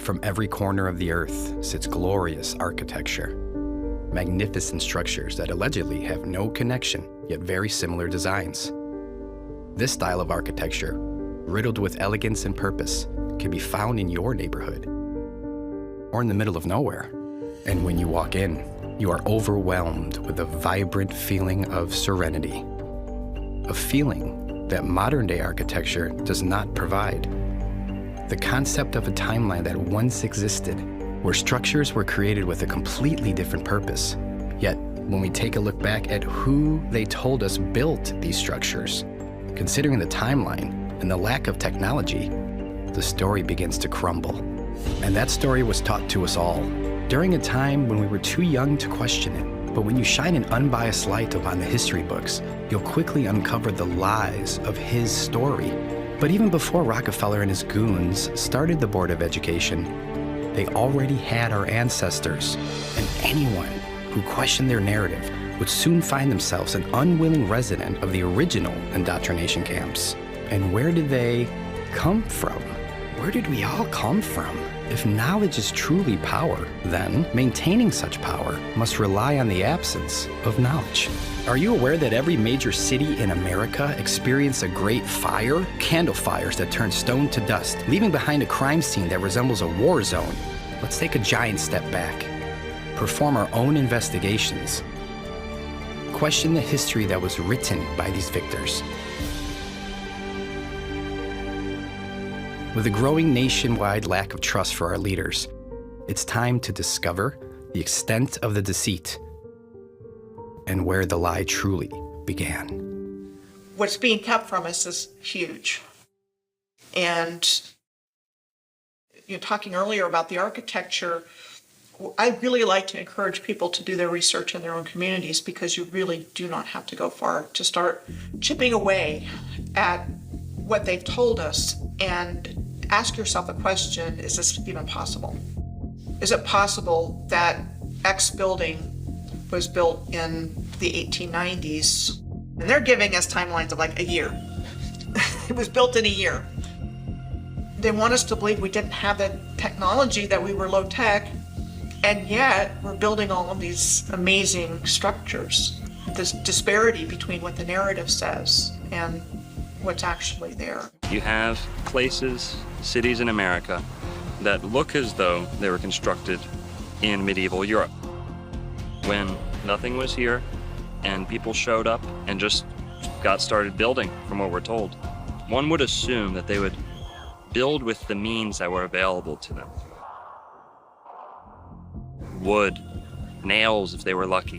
From every corner of the earth sits glorious architecture. Magnificent structures that allegedly have no connection, yet very similar designs. This style of architecture, riddled with elegance and purpose, can be found in your neighborhood or in the middle of nowhere. And when you walk in, you are overwhelmed with a vibrant feeling of serenity, a feeling that modern-day architecture does not provide. The concept of a timeline that once existed, where structures were created with a completely different purpose. Yet, when we take a look back at who they told us built these structures, considering the timeline and the lack of technology, the story begins to crumble. And that story was taught to us all during a time when we were too young to question it. But when you shine an unbiased light upon the history books, you'll quickly uncover the lies of his story. But even before Rockefeller and his goons started the Board of Education, they already had our ancestors, and anyone who questioned their narrative would soon find themselves an unwilling resident of the original indoctrination camps. And where did they come from? Where did we all come from? If knowledge is truly power, then maintaining such power must rely on the absence of knowledge. Are you aware that every major city in America experienced a great fire? Candle fires that turn stone to dust, leaving behind a crime scene that resembles a war zone. Let's take a giant step back. Perform our own investigations. Question the history that was written by these victors. With a growing nationwide lack of trust for our leaders, it's time to discover the extent of the deceit and where the lie truly began. What's being kept from us is huge. And you're talking earlier about the architecture. I really like to encourage people to do their research in their own communities, because you really do not have to go far to start chipping away at what they've told us and ask yourself the question, is this even possible? Is it possible that X building was built in the 1890s? And they're giving us timelines of like a year. It was built in a year. They want us to believe we didn't have the technology, that we were low tech, and yet we're building all of these amazing structures. This disparity between what the narrative says and what's actually there. You have places, cities in America that look as though they were constructed in medieval Europe, when nothing was here and people showed up and just got started building, from what we're told. One would assume that they would build with the means that were available to them. Wood, nails if they were lucky.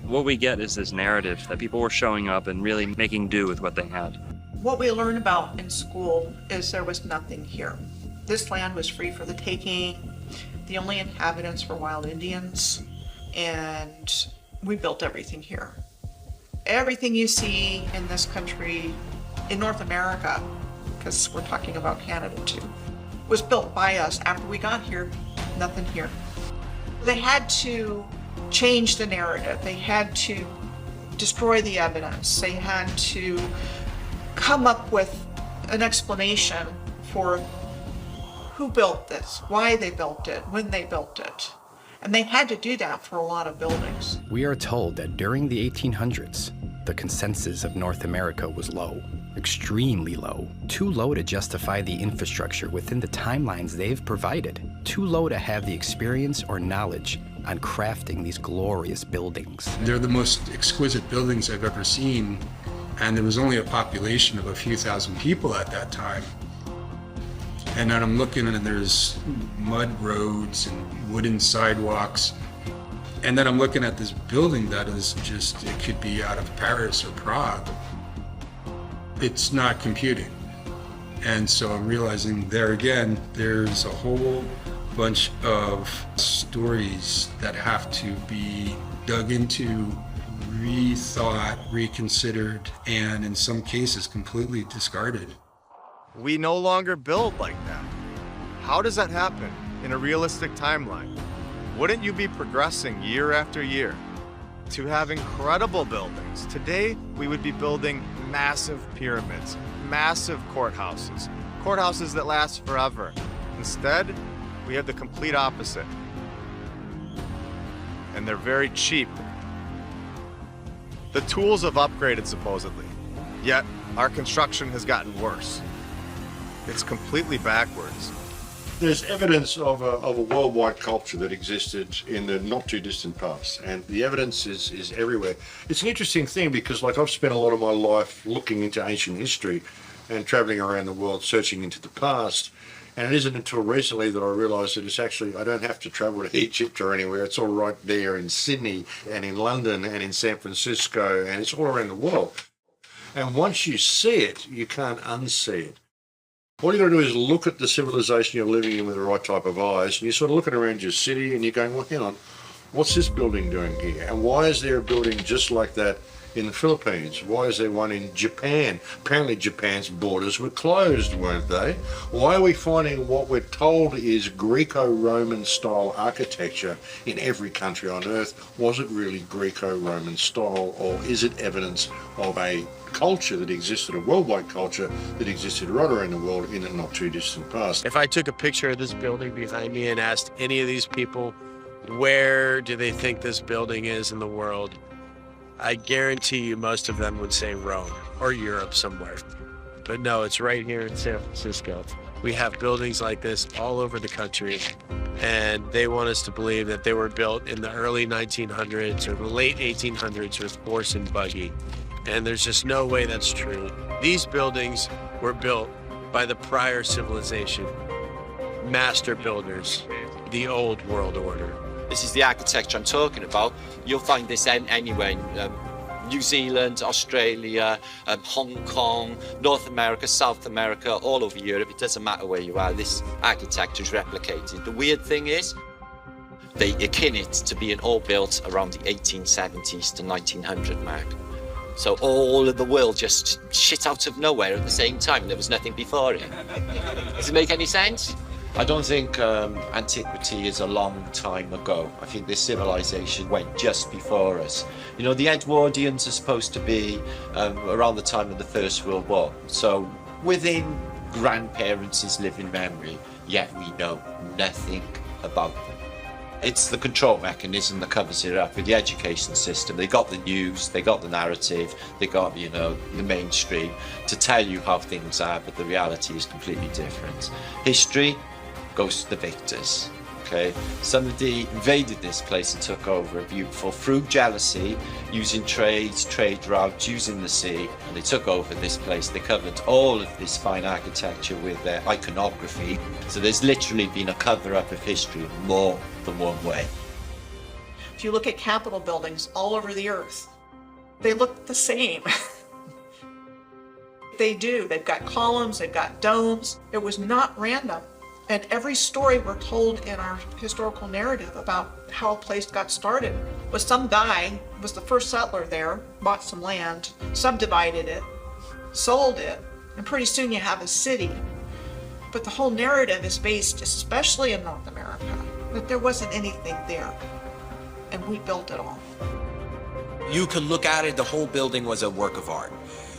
What we get is this narrative that people were showing up and really making do with what they had. What we learn about in school is there was nothing here. This land was free for the taking. The only inhabitants were wild Indians, and we built everything here. Everything you see in this country, in North America, because we're talking about Canada too, was built by us. After we got here, nothing here. They had to change the narrative. They had to destroy the evidence. They had to come up with an explanation for who built this, why they built it, when they built it. And they had to do that for a lot of buildings. We are told that during the 1800s, the consensus of North America was low, extremely low, too low to justify the infrastructure within the timelines they've provided, too low to have the experience or knowledge on crafting these glorious buildings. They're the most exquisite buildings I've ever seen, and there was only a population of a few thousand people at that time. And then I'm looking and there's mud roads and wooden sidewalks. And then I'm looking at this building that is just, it could be out of Paris or Prague. It's not computing. And so I'm realizing there again, there's a whole bunch of stories that have to be dug into, rethought, reconsidered, and in some cases completely discarded. We no longer build like that. How does that happen in a realistic timeline? Wouldn't you be progressing year after year to have incredible buildings? Today, we would be building massive pyramids, massive courthouses that last forever. Instead, We have the complete opposite. And they're very cheap. The tools have upgraded supposedly, yet our construction has gotten worse. It's completely backwards. There's evidence of a worldwide culture that existed in the not too distant past, and the evidence is everywhere. It's an interesting thing because, like, I've spent a lot of my life looking into ancient history and traveling around the world searching into the past, and it isn't until recently that I realised that it's actually, I don't have to travel to Egypt or anywhere. It's all right there in Sydney and in London and in San Francisco, and it's all around the world. And once you see it, you can't unsee it. All you got to do is look at the civilization you're living in with the right type of eyes, and you're sort of looking around your city and you're going, well, hang on, what's this building doing here? And why is there a building just like that in the Philippines? Why is there one in Japan? Apparently Japan's borders were closed, weren't they? Why are we finding what we're told is Greco-Roman style architecture in every country on earth? Was it really Greco-Roman style, or is it evidence of a culture that existed, a worldwide culture that existed right around the world in the not too distant past? If I took a picture of this building behind me and asked any of these people, where do they think this building is in the world? I guarantee you most of them would say Rome or Europe somewhere. But no, it's right here in San Francisco. We have buildings like this all over the country, and they want us to believe that they were built in the early 1900s or the late 1800s with horse and buggy. And there's just no way that's true. These buildings were built by the prior civilization, master builders, the old world order. This is the architecture I'm talking about. You'll find this anywhere in New Zealand, Australia, Hong Kong, North America, South America, all over Europe. It doesn't matter where you are, this architecture is replicated. The weird thing is, they akin it to being all built around the 1870s to 1900 mark. So all of the world just shit out of nowhere at the same time. There was nothing before it. Does it make any sense? I don't think antiquity is a long time ago. I think this civilization went just before us. You know, the Edwardians are supposed to be around the time of the First World War. So within grandparents' living memory, yet we know nothing about them. It's the control mechanism that covers it up with the education system. They got the news, they got the narrative, they got, you know, the mainstream to tell you how things are, but the reality is completely different. History goes to the victors, okay? Somebody invaded this place and took over a beautiful, through jealousy, using trade routes, using the sea, and they took over this place. They covered all of this fine architecture with their iconography. So there's literally been a cover-up of history more than one way. If you look at Capitol buildings all over the earth, they look the same. They do. They've got columns, they've got domes. It was not random. And every story we're told in our historical narrative about how a place got started was some guy was the first settler there, bought some land, subdivided it, sold it, and pretty soon you have a city. But the whole narrative is based, especially in North America, that there wasn't anything there, and we built it all. You could look at it, the whole building was a work of art.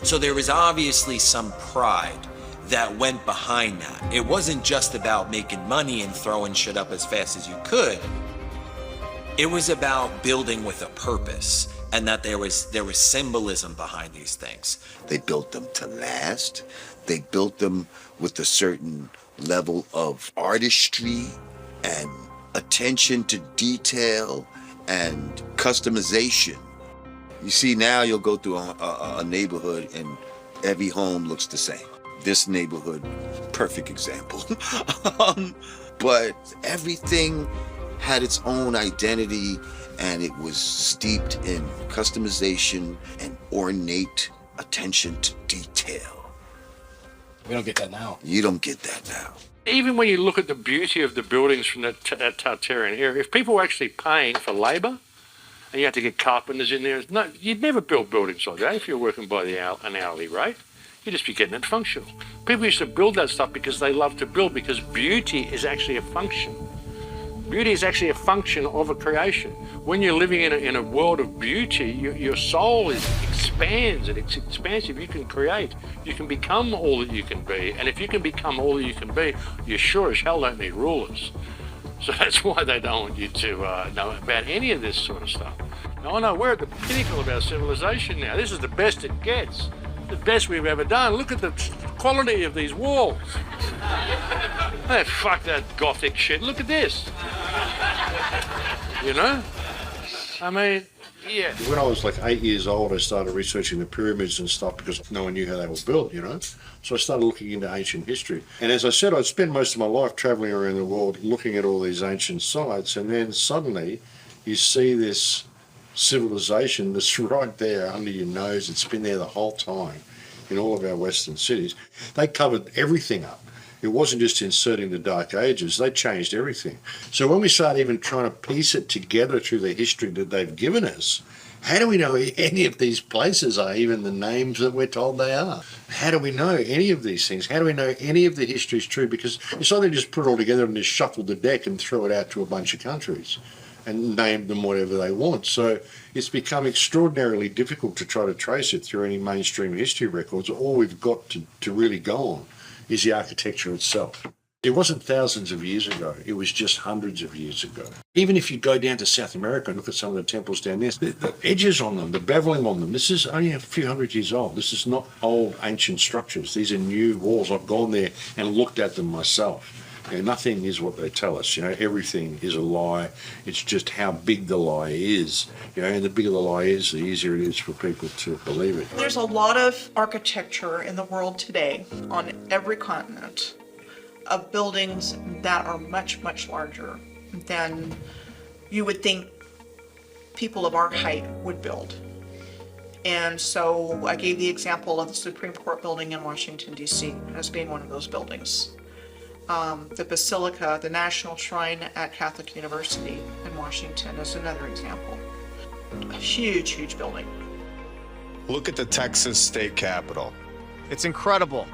So there was obviously some pride that went behind that. It wasn't just about making money and throwing shit up as fast as you could. It was about building with a purpose, and that there was symbolism behind these things. They built them to last. They built them with a certain level of artistry and attention to detail and customization. You see, now you'll go through a neighborhood and every home looks the same. This neighborhood, perfect example. But everything had its own identity, and it was steeped in customization and ornate attention to detail. We don't get that now. You don't get that now. Even when you look at the beauty of the buildings from that Tartarian era, if people were actually paying for labour, and you had to get carpenters in there, you'd never build buildings like that if you're working by an hourly rate. You'd just be getting it functional. People used to build that stuff because they love to build, because beauty is actually a function. Beauty is actually a function of a creation. When you're living in a world of beauty, your soul expands, and it's expansive. You can create. You can become all that you can be. And if you can become all that you can be, you sure as hell don't need rulers. So that's why they don't want you to know about any of this sort of stuff. Oh no, we're at the pinnacle of our civilization now. This is the best it gets. The best we've ever done. Look at the quality of these walls. Hey, fuck that Gothic shit. Look at this. You know? I mean, yeah. When I was like 8 years old, I started researching the pyramids and stuff because no one knew how they were built, you know? So I started looking into ancient history. And as I said, I'd spent most of my life traveling around the world looking at all these ancient sites, and then suddenly you see this civilization that's right there under your nose. It's been there the whole time in all of our Western cities. They covered everything up. It wasn't just inserting the Dark Ages, they changed everything. So when we start even trying to piece it together through the history that they've given us, how do we know any of these places are even the names that we're told they are? How do we know any of these things? How do we know any of the history is true? Because it's not they just put it all together and just shuffle the deck and throw it out to a bunch of countries and name them whatever they want. So it's become extraordinarily difficult to try to trace it through any mainstream history records. All we've got to really go on is the architecture itself. It wasn't thousands of years ago, it was just hundreds of years ago. Even if you go down to South America and look at some of the temples down there, the edges on them, the beveling on them, this is only a few hundred years old. This is not old ancient structures. These are new walls. I've gone there and looked at them myself. You know, nothing is what they tell us. You know, everything is a lie. It's just how big the lie is. You know, and the bigger the lie is, the easier it is for people to believe it. There's a lot of architecture in the world today on every continent of buildings that are much, much larger than you would think people of our height would build. And so I gave the example of the Supreme Court building in Washington, D.C. as being one of those buildings. The Basilica, the National Shrine at Catholic University in Washington is another example. A huge, huge building. Look at the Texas state capitol. It's incredible.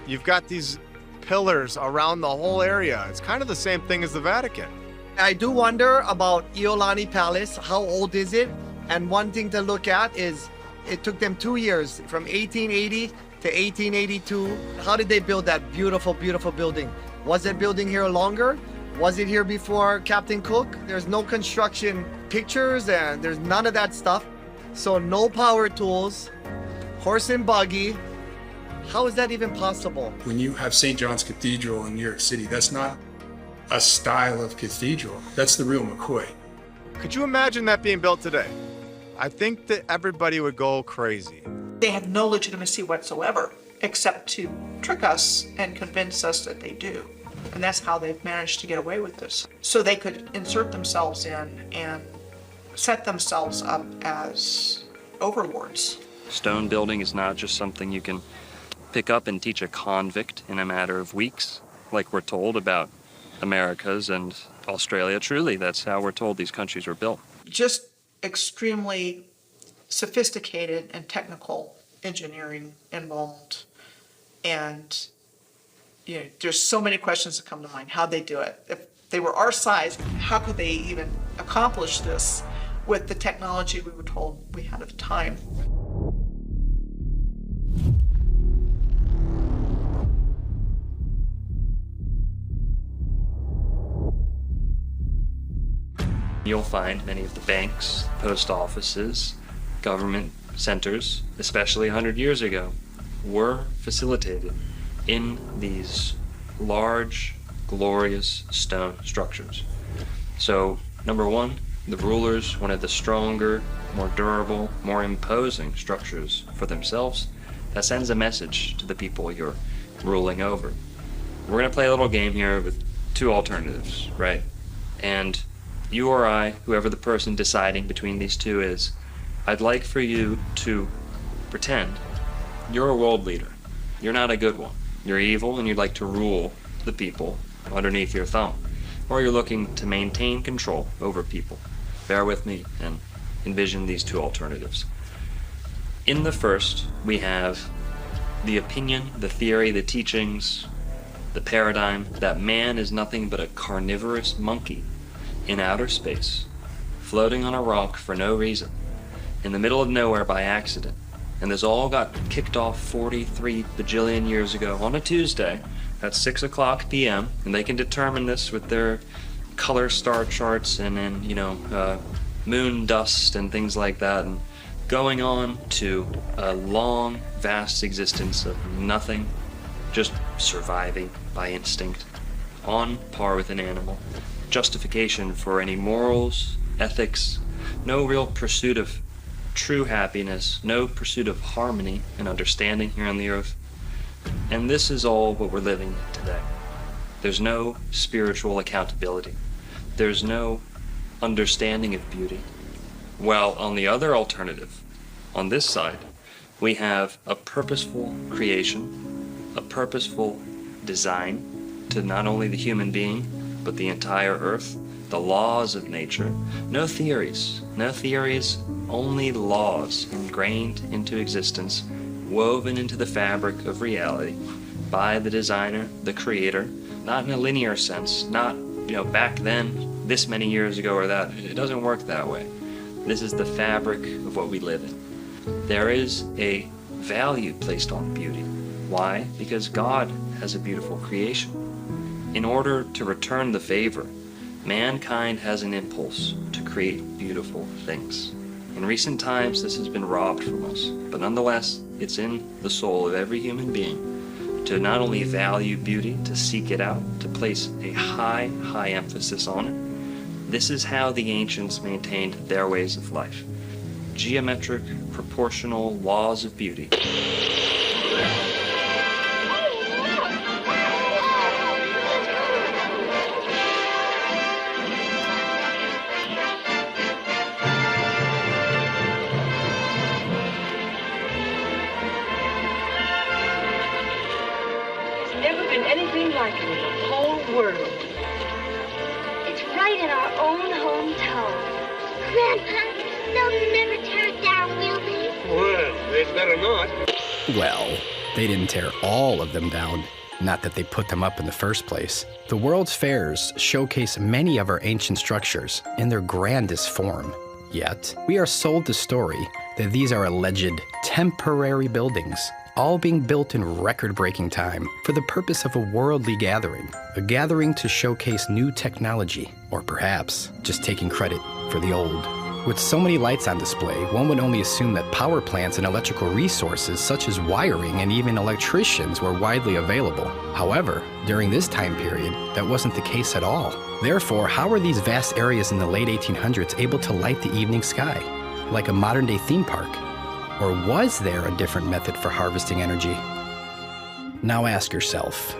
You've got these pillars around the whole area. It's kind of the same thing as the Vatican. I do wonder about Iolani Palace. How old is it? And one thing to look at is it took them 2 years, from 1880 to 1882. How did they build that beautiful, beautiful building? Was that building here longer? Was it here before Captain Cook? There's no construction pictures and there's none of that stuff. So no power tools, horse and buggy. How is that even possible? When you have St. John's Cathedral in New York City, that's not a style of cathedral. That's the real McCoy. Could you imagine that being built today? I think that everybody would go crazy. They have no legitimacy whatsoever, except to trick us and convince us that they do. And that's how they've managed to get away with this. So they could insert themselves in and set themselves up as overlords. Stone building is not just something you can pick up and teach a convict in a matter of weeks, like we're told about Americas and Australia. Truly, that's how we're told these countries were built. Just extremely sophisticated and technical engineering involved. And you know, there's so many questions that come to mind. How'd they do it? If they were our size, how could they even accomplish this with the technology we were told we had at the time? You'll find many of the banks, post offices, government centers, especially 100 years ago, were facilitated in these large, glorious stone structures. So, number one, the rulers wanted the stronger, more durable, more imposing structures for themselves. That sends a message to the people you're ruling over. We're going to play a little game here with two alternatives, right? And you or I, whoever the person deciding between these two is, I'd like for you to pretend you're a world leader. You're not a good one. You're evil and you'd like to rule the people underneath your thumb. Or you're looking to maintain control over people. Bear with me and envision these two alternatives. In the first, we have the opinion, the theory, the teachings, the paradigm that man is nothing but a carnivorous monkey in outer space, floating on a rock for no reason, in the middle of nowhere by accident. And this all got kicked off 43 bajillion years ago on a Tuesday at 6 o'clock p.m. And they can determine this with their color star charts and then, moon dust and things like that, and going on to a long, vast existence of nothing, just surviving by instinct, on par with an animal. Justification for any morals, ethics, no real pursuit of true happiness, no pursuit of harmony and understanding here on the earth. And this is all what we're living today. There's no spiritual accountability. There's no understanding of beauty. While on the other alternative, on this side, we have a purposeful creation, a purposeful design to not only the human being, but the entire earth, the laws of nature. No theories, only laws ingrained into existence, woven into the fabric of reality by the designer, the creator, not in a linear sense, not, back then, this many years ago or that. It doesn't work that way. This is the fabric of what we live in. There is a value placed on beauty. Why? Because God has a beautiful creation. In order to return the favor, mankind has an impulse to create beautiful things. In recent times, this has been robbed from us, but nonetheless, it's in the soul of every human being to not only value beauty, to seek it out, to place a high emphasis on it. This is how the ancients maintained their ways of life. Geometric, proportional laws of beauty. Never been anything like it in the whole world. It's right in our own hometown. Grandpa, they'll never tear it down, will they? Well, they'd better not. Well, they didn't tear all of them down. Not that they put them up in the first place. The World's Fairs showcase many of our ancient structures in their grandest form. Yet, we are sold the story that these are alleged temporary buildings, all being built in record-breaking time for the purpose of a worldly gathering, a gathering to showcase new technology, or perhaps just taking credit for the old. With so many lights on display, one would only assume that power plants and electrical resources such as wiring and even electricians were widely available. However, during this time period, that wasn't the case at all. Therefore, how were these vast areas in the late 1800s able to light the evening sky, like a modern-day theme park? Or was there a different method for harvesting energy? Now ask yourself,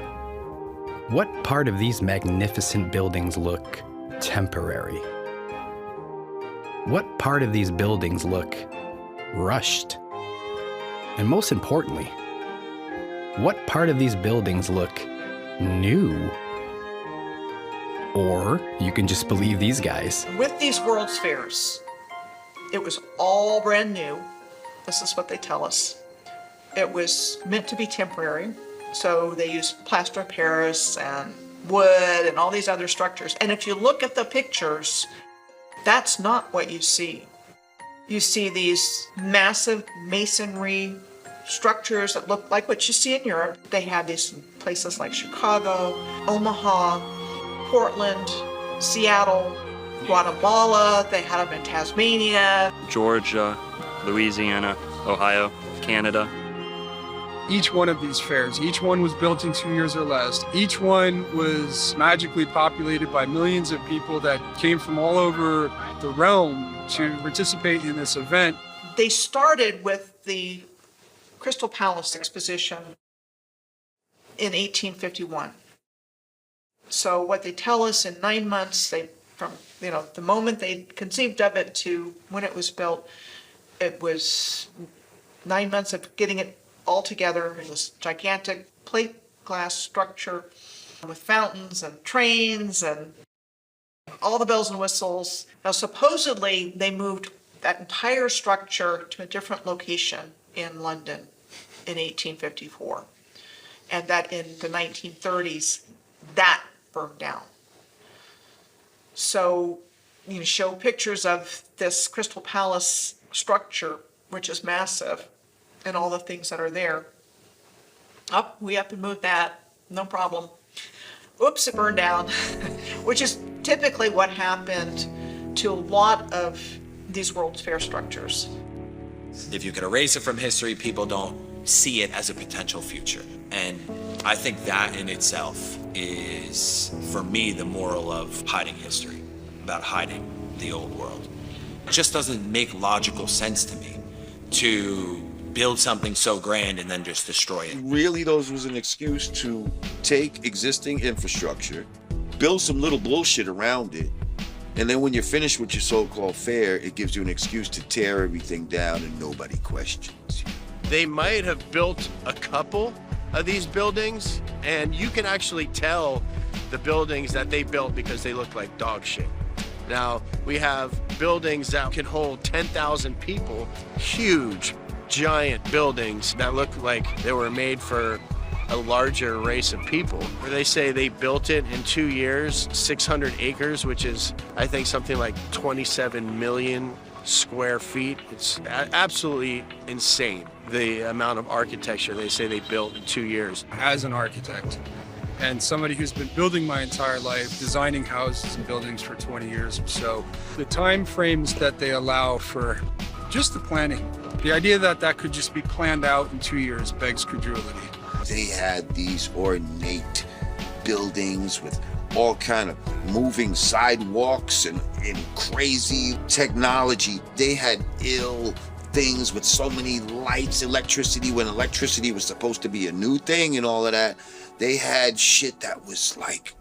what part of these magnificent buildings look temporary? What part of these buildings look rushed? And most importantly, what part of these buildings look new? Or you can just believe these guys. With these World's Fairs, it was all brand new. This is what they tell us. It was meant to be temporary, so they used plaster of Paris and wood and all these other structures. And if you look at the pictures, that's not what you see. You see these massive masonry structures that look like what you see in Europe. They had these in places like Chicago, Omaha, Portland, Seattle, Guatemala. They had them in Tasmania, Georgia, Louisiana, Ohio, Canada. Each one of these fairs, each one was built in 2 years or less. Each one was magically populated by millions of people that came from all over the realm to participate in this event. They started with the Crystal Palace exposition in 1851. So what they tell us in 9 months, from the moment they conceived of it to when it was built, it was 9 months of getting it all together in this gigantic plate glass structure with fountains and trains and all the bells and whistles. Now, supposedly, they moved that entire structure to a different location in London in 1854, and that in the 1930s, that burned down. So, show pictures of this Crystal Palace structure, which is massive, and all the things that are there. We have to move that, no problem. Oops, it burned down, which is typically what happened to a lot of these World's Fair structures. If you can erase it from history, people don't see it as a potential future. And I think that in itself is, for me, the moral of hiding history, about hiding the old world. It just doesn't make logical sense to me to build something so grand and then just destroy it. Really, those was an excuse to take existing infrastructure, build some little bullshit around it, and then when you're finished with your so-called fair, it gives you an excuse to tear everything down and nobody questions you. They might have built a couple of these buildings, and you can actually tell the buildings that they built because they look like dog shit. Now, we have buildings that can hold 10,000 people, huge, giant buildings that look like they were made for a larger race of people. Where they say they built it in 2 years, 600 acres, which is, I think, something like 27 million square feet. It's absolutely insane, the amount of architecture they say they built in 2 years. As an architect and somebody who's been building my entire life, designing houses and buildings for 20 years or so, the time frames that they allow for just the planning, the idea that that could just be planned out in 2 years begs credulity. They had these ornate buildings with all kind of moving sidewalks and crazy technology. They had ill things with so many lights, electricity, when electricity was supposed to be a new thing and all of that. They had shit that was like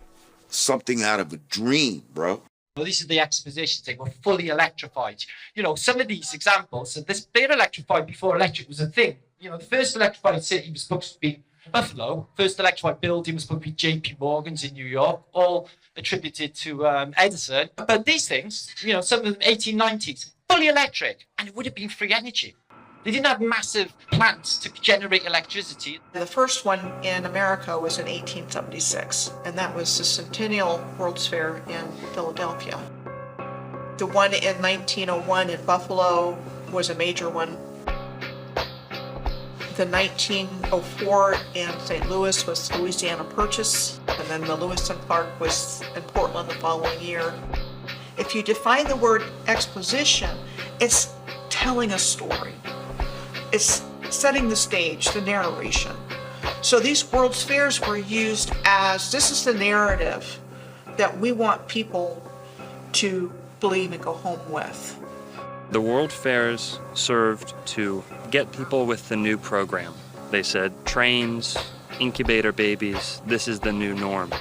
something out of a dream, bro. Well, this is the expositions. They were fully electrified. You know, some of these examples, so they're electrified before electric was a thing. You know, the first electrified city was supposed to be Buffalo. First electrified building was supposed to be J.P. Morgan's in New York, all attributed to Edison. But these things, you know, some of them 1890s, fully electric, and it would have been free energy. They didn't have massive plants to generate electricity. The first one in America was in 1876, and that was the Centennial World's Fair in Philadelphia. The one in 1901 in Buffalo was a major one. The 1904 in St. Louis was the Louisiana Purchase, and then the Lewis and Clark was in Portland the following year. If you define the word exposition, it's telling a story. It's setting the stage, the narration. So these World's Fairs were used as, this is the narrative that we want people to believe and go home with. The World Fairs served to get people with the new program. They said, trains, incubator babies, this is the new norm.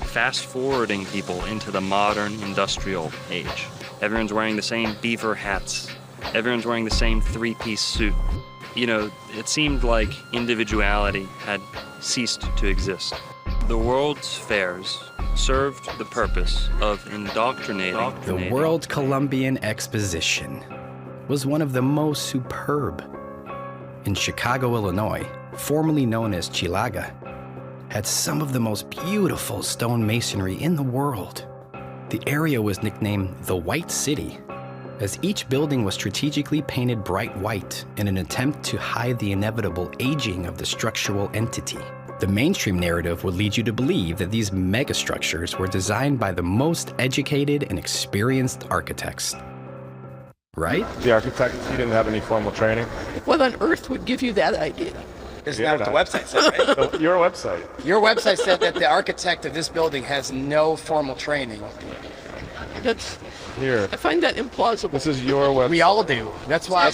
Fast forwarding people into the modern industrial age. Everyone's wearing the same beaver hats. Everyone's wearing the same three-piece suit. You know, it seemed like individuality had ceased to exist. The World's Fairs served the purpose of indoctrinating. The World Columbian Exposition was one of the most superb. In Chicago, Illinois, formerly known as Chilaga, had some of the most beautiful stone masonry in the world. The area was nicknamed the White City, as each building was strategically painted bright white in an attempt to hide the inevitable aging of the structural entity. The mainstream narrative would lead you to believe that these megastructures were designed by the most educated and experienced architects. Right? The architect, he didn't have any formal training. What on earth would give you that idea? Isn't that what the website said, right? Your website. Your website said that the architect of this building has no formal training. That's... Here. I find that implausible. This is your website. We all do. That's why.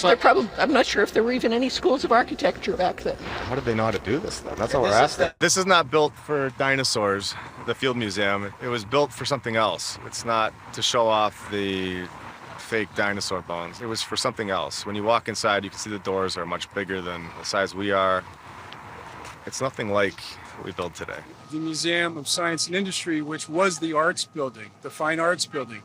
I'm not sure if there were even any schools of architecture back then. How did they know how to do this then? That's what we're asking. This is not built for dinosaurs, the Field Museum. It was built for something else. It's not to show off the fake dinosaur bones. It was for something else. When you walk inside, you can see the doors are much bigger than the size we are. It's nothing like what we build today. The Museum of Science and Industry, which was the arts building, the fine arts building.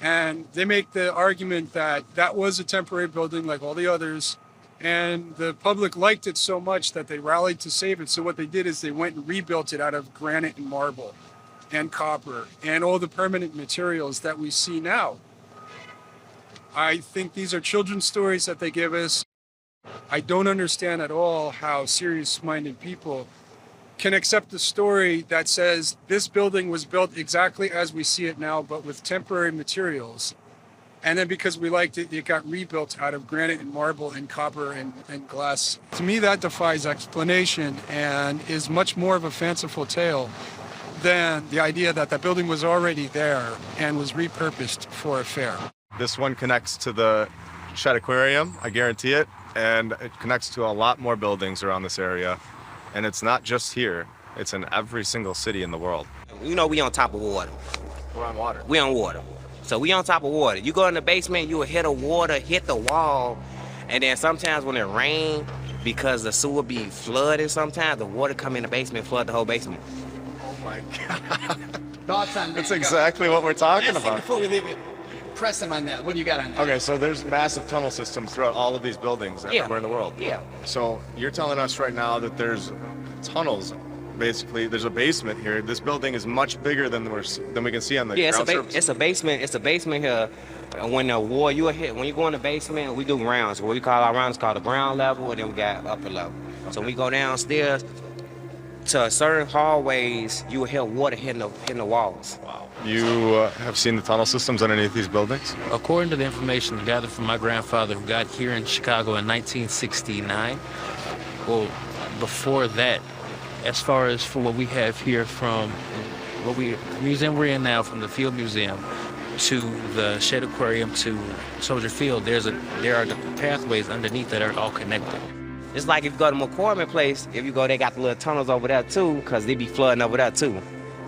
And they make the argument that that was a temporary building like all the others, and the public liked it so much that they rallied to save it. So what they did is they went and rebuilt it out of granite and marble and copper and all the permanent materials that we see now. I think these are children's stories that they give us. I don't understand at all how serious-minded people can accept the story that says this building was built exactly as we see it now, but with temporary materials. And then because we liked it, it got rebuilt out of granite and marble and copper and glass. To me, that defies explanation and is much more of a fanciful tale than the idea that the building was already there and was repurposed for a fair. This one connects to the Shed Aquarium, I guarantee it, and it connects to a lot more buildings around this area. And it's not just here, it's in every single city in the world. You know, we on top of water. We're on water. We on water. So we on top of water. You go in the basement, you will hit the water, hit the wall, and then sometimes when it rains, because the sewer be flooded sometimes, the water come in the basement, flood the whole basement. Oh my God. Thoughts on that? That's exactly what we're talking about. Before we leave it, press him on that. What do you got on that? Okay, so there's massive tunnel systems throughout all of these buildings everywhere in the world. Yeah. So you're telling us right now that there's tunnels. Basically, there's a basement here. This building is much bigger than we can see on the ground surface. It's a basement. It's a basement here. When the war you hit, when you go in the basement, we do rounds. What we call our rounds called the ground level, and then we got upper level. Okay. So we go downstairs to certain hallways. You will hear water hitting the walls. Wow. You have seen the tunnel systems underneath these buildings? According to the information gathered from my grandfather, who got here in Chicago in 1969. Well, before that. As far as for what we have here from the museum we're in now, from the Field Museum to the Shed Aquarium to Soldier Field, there are the pathways underneath that are all connected. It's like if you go to McCormick Place, if you go, they got the little tunnels over there too, because they be flooding over there too.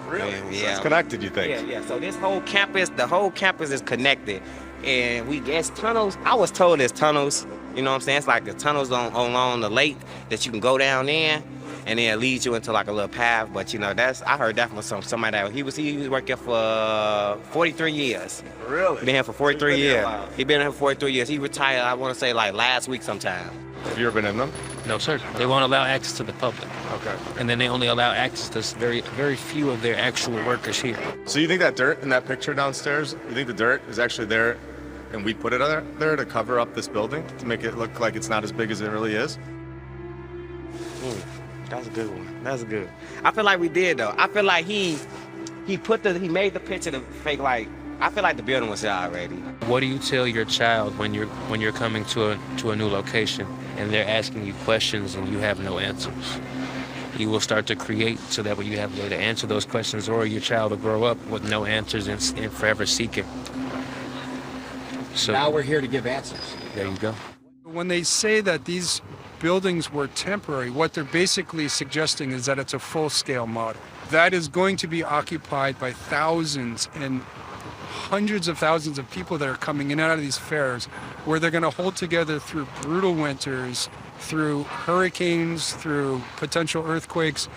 Really? Yeah. So it's connected, you think? Yeah. So this whole campus, the whole campus is connected. And we guess tunnels, I was told there's tunnels, you know what I'm saying? It's like the tunnels along the lake that you can go down in. And then it leads you into like a little path, but you know I heard that from somebody that he was working for 43 years. Really? Been here for 43 years. He been here for 43 years. He retired, I want to say like last week sometime. Have you ever been in them? No, sir. They won't allow access to the public. Okay. And then they only allow access to very few of their actual workers here. So you think that dirt in that picture downstairs, you think the dirt is actually there and we put it there to cover up this building to make it look like it's not as big as it really is? That's a good one. That's good. I feel like we did though. I feel like he made the picture to fake like. I feel like the building was there already. What do you tell your child when you're coming to a new location and they're asking you questions and you have no answers? You will start to create so that way you have a way to answer those questions, or your child will grow up with no answers and forever seeking. So now we're here to give answers. There you go. When they say that these buildings were temporary, what they're basically suggesting is that it's a full-scale model. That is going to be occupied by thousands and hundreds of thousands of people that are coming in and out of these fairs, where they're going to hold together through brutal winters, through hurricanes, through potential earthquakes,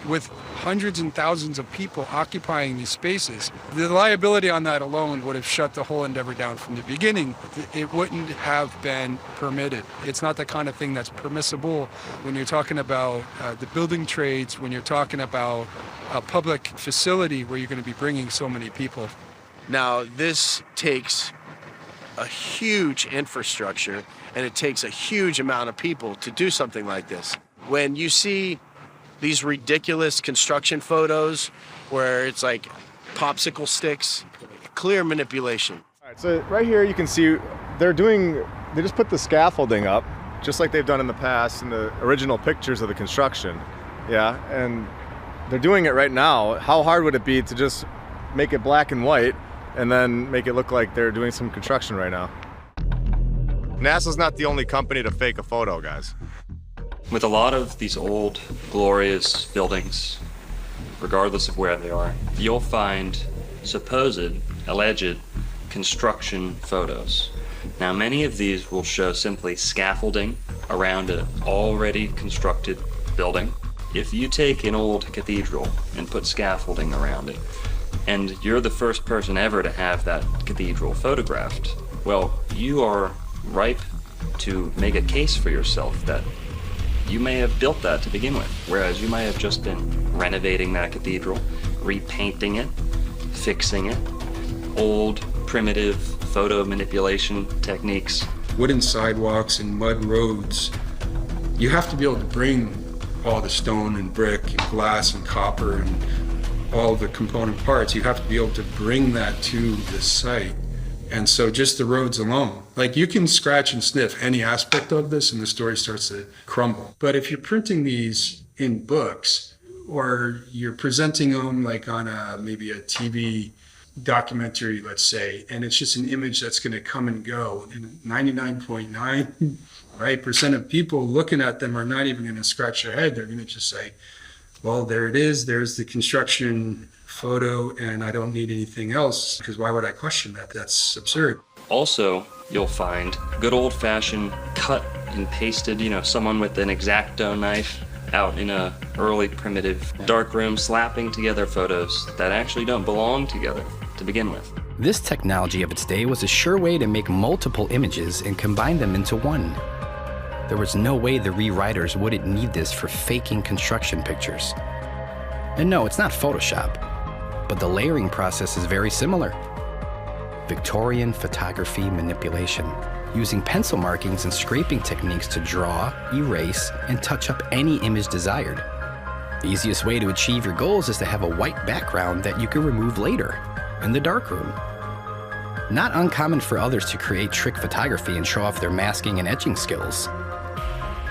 with hundreds and thousands of people occupying these spaces. The liability on that alone would have shut the whole endeavor down from the beginning. It wouldn't have been permitted. It's not the kind of thing that's permissible when you're talking about the building trades, when you're talking about a public facility where you're going to be bringing so many people. Now, this takes a huge infrastructure, and it takes a huge amount of people to do something like this. When you see these ridiculous construction photos where it's like popsicle sticks, clear manipulation. All right, so right here you can see they just put the scaffolding up, just like they've done in the past in the original pictures of the construction. Yeah, and they're doing it right now. How hard would it be to just make it black and white and then make it look like they're doing some construction right now? NASA's not the only company to fake a photo, guys. With a lot of these old, glorious buildings, regardless of where they are, you'll find supposed, alleged construction photos. Now, many of these will show simply scaffolding around an already constructed building. If you take an old cathedral and put scaffolding around it, and you're the first person ever to have that cathedral photographed, well, you are ripe to make a case for yourself that you may have built that to begin with, whereas you might have just been renovating that cathedral, repainting it, fixing it, old, primitive photo manipulation techniques. Wooden sidewalks and mud roads. You have to be able to bring all the stone and brick and glass and copper and all the component parts. You have to be able to bring that to the site. And so just the roads alone, like you can scratch and sniff any aspect of this and the story starts to crumble. But if you're printing these in books or you're presenting them like on maybe a TV documentary, let's say, and it's just an image that's going to come and go, and 99.9% of people looking at them are not even going to scratch their head. They're going to just say, well, there it is. There's the construction photo, and I don't need anything else, because why would I question that? That's absurd. Also, you'll find good old-fashioned cut and pasted, someone with an X-Acto knife out in a early primitive dark room slapping together photos that actually don't belong together to begin with. This technology of its day was a sure way to make multiple images and combine them into one. There was no way the rewriters wouldn't need this for faking construction pictures. And no, it's not Photoshop, but the layering process is very similar. Victorian photography manipulation, using pencil markings and scraping techniques to draw, erase, and touch up any image desired. The easiest way to achieve your goals is to have a white background that you can remove later in the darkroom. Not uncommon for others to create trick photography and show off their masking and etching skills.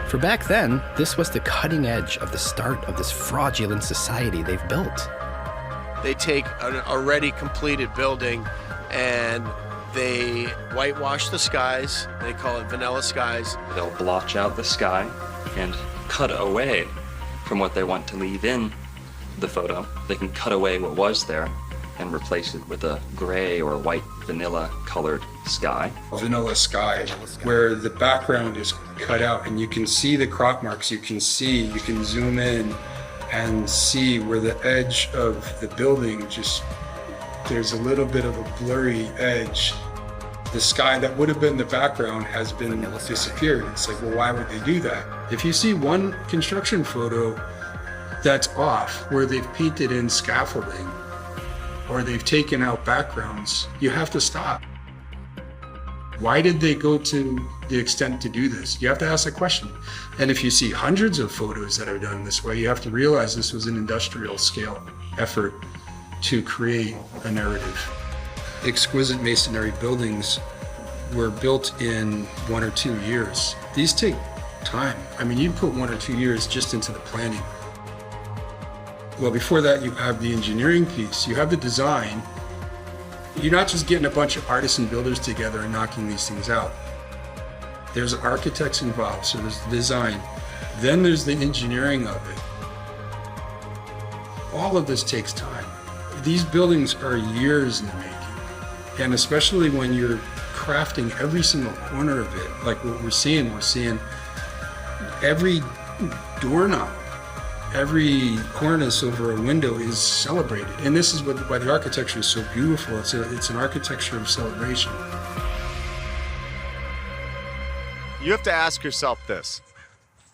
For back then, this was the cutting edge of the start of this fraudulent society they've built. They take an already completed building and they whitewash the skies. They call it vanilla skies. They'll blotch out the sky and cut away from what they want to leave in the photo. They can cut away what was there and replace it with a gray or white vanilla colored sky. Vanilla sky, where the background is cut out and you can see the crop marks. You can zoom in and see where the edge of the building there's a little bit of a blurry edge. The sky that would have been the background has been disappeared. It's like, well, why would they do that? If you see one construction photo that's off, where they've painted in scaffolding, or they've taken out backgrounds, you have to stop. Why did they go to the extent to do this? You have to ask a question. And if you see hundreds of photos that are done this way, you have to realize this was an industrial scale effort to create a narrative. Exquisite masonry buildings were built in 1 or 2 years. These take time. I mean, you put 1 or 2 years just into the planning. Well, before that, you have the engineering piece, you have the design. You're not just getting a bunch of artists and builders together and knocking these things out. There's architects involved, so there's the design. Then there's the engineering of it. All of this takes time. These buildings are years in the making. And especially when you're crafting every single corner of it, like what we're seeing every doorknob, every cornice over a window is celebrated. And this is why the architecture is so beautiful. It's an architecture of celebration. You have to ask yourself this: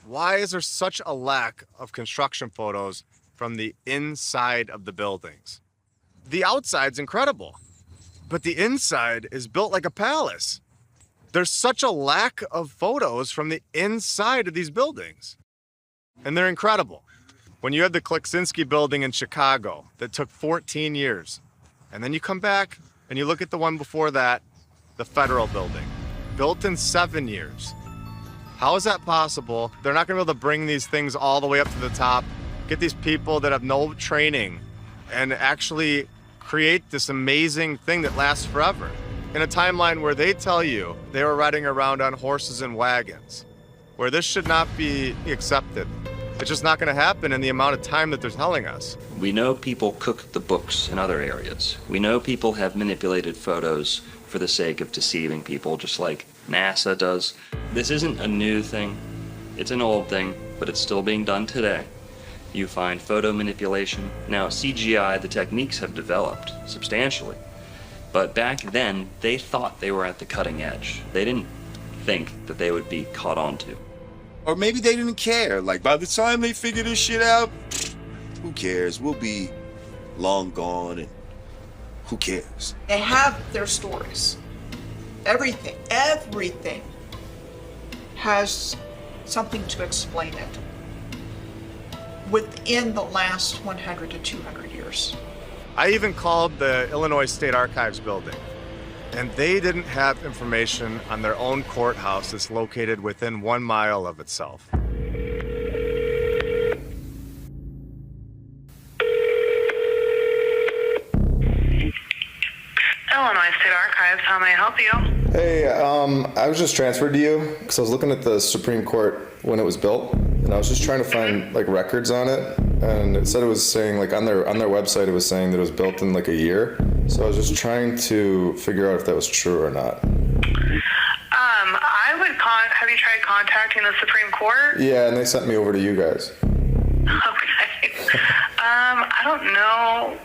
why is there such a lack of construction photos from the inside of the buildings? The outside's incredible, but the inside is built like a palace. There's such a lack of photos from the inside of these buildings, and they're incredible. When you had the Kleksinski building in Chicago that took 14 years, and then you come back and you look at the one before that, the Federal building, built in 7 years. How is that possible? They're not gonna be able to bring these things all the way up to the top, get these people that have no training, and actually create this amazing thing that lasts forever. In a timeline where they tell you they were riding around on horses and wagons, where this should not be accepted. It's just not going to happen in the amount of time that they're telling us. We know people cook the books in other areas. We know people have manipulated photos for the sake of deceiving people, just like NASA does. This isn't a new thing. It's an old thing, but it's still being done today. You find photo manipulation. Now, CGI, the techniques have developed substantially. But back then, they thought they were at the cutting edge. They didn't think that they would be caught onto. Or maybe they didn't care. Like, by the time they figure this shit out, who cares? We'll be long gone, and who cares? They have their stories. Everything has something to explain it. within the last 100 to 200 years. I even called the Illinois State Archives building, and they didn't have information on their own courthouse that's located within 1 mile of itself. Illinois State Archives, how may I help you? Hey, I was just transferred to you because I was looking at the Supreme Court when it was built, and I was just trying to find like records on it, and it said it was saying like on their website it was saying that it was built in like a year. So I was just trying to figure out if that was true or not. I would have you tried contacting the Supreme Court? Yeah, and they sent me over to you guys. Okay. I don't know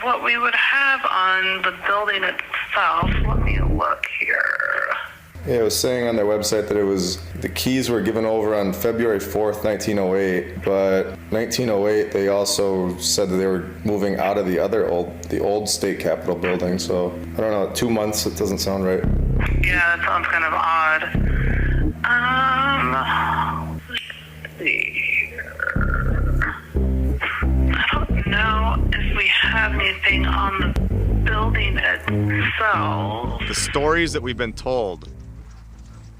what we would have on the building itself. Let me look here. Yeah, it was saying on their website that it was the keys were given over on February 4th, 1908, but 1908 they also said that they were moving out of the old state capitol building. So I don't know, 2 months, it doesn't sound right. Yeah, that sounds kind of odd. Let's see here. I don't know if we have anything on the building itself. The stories that we've been told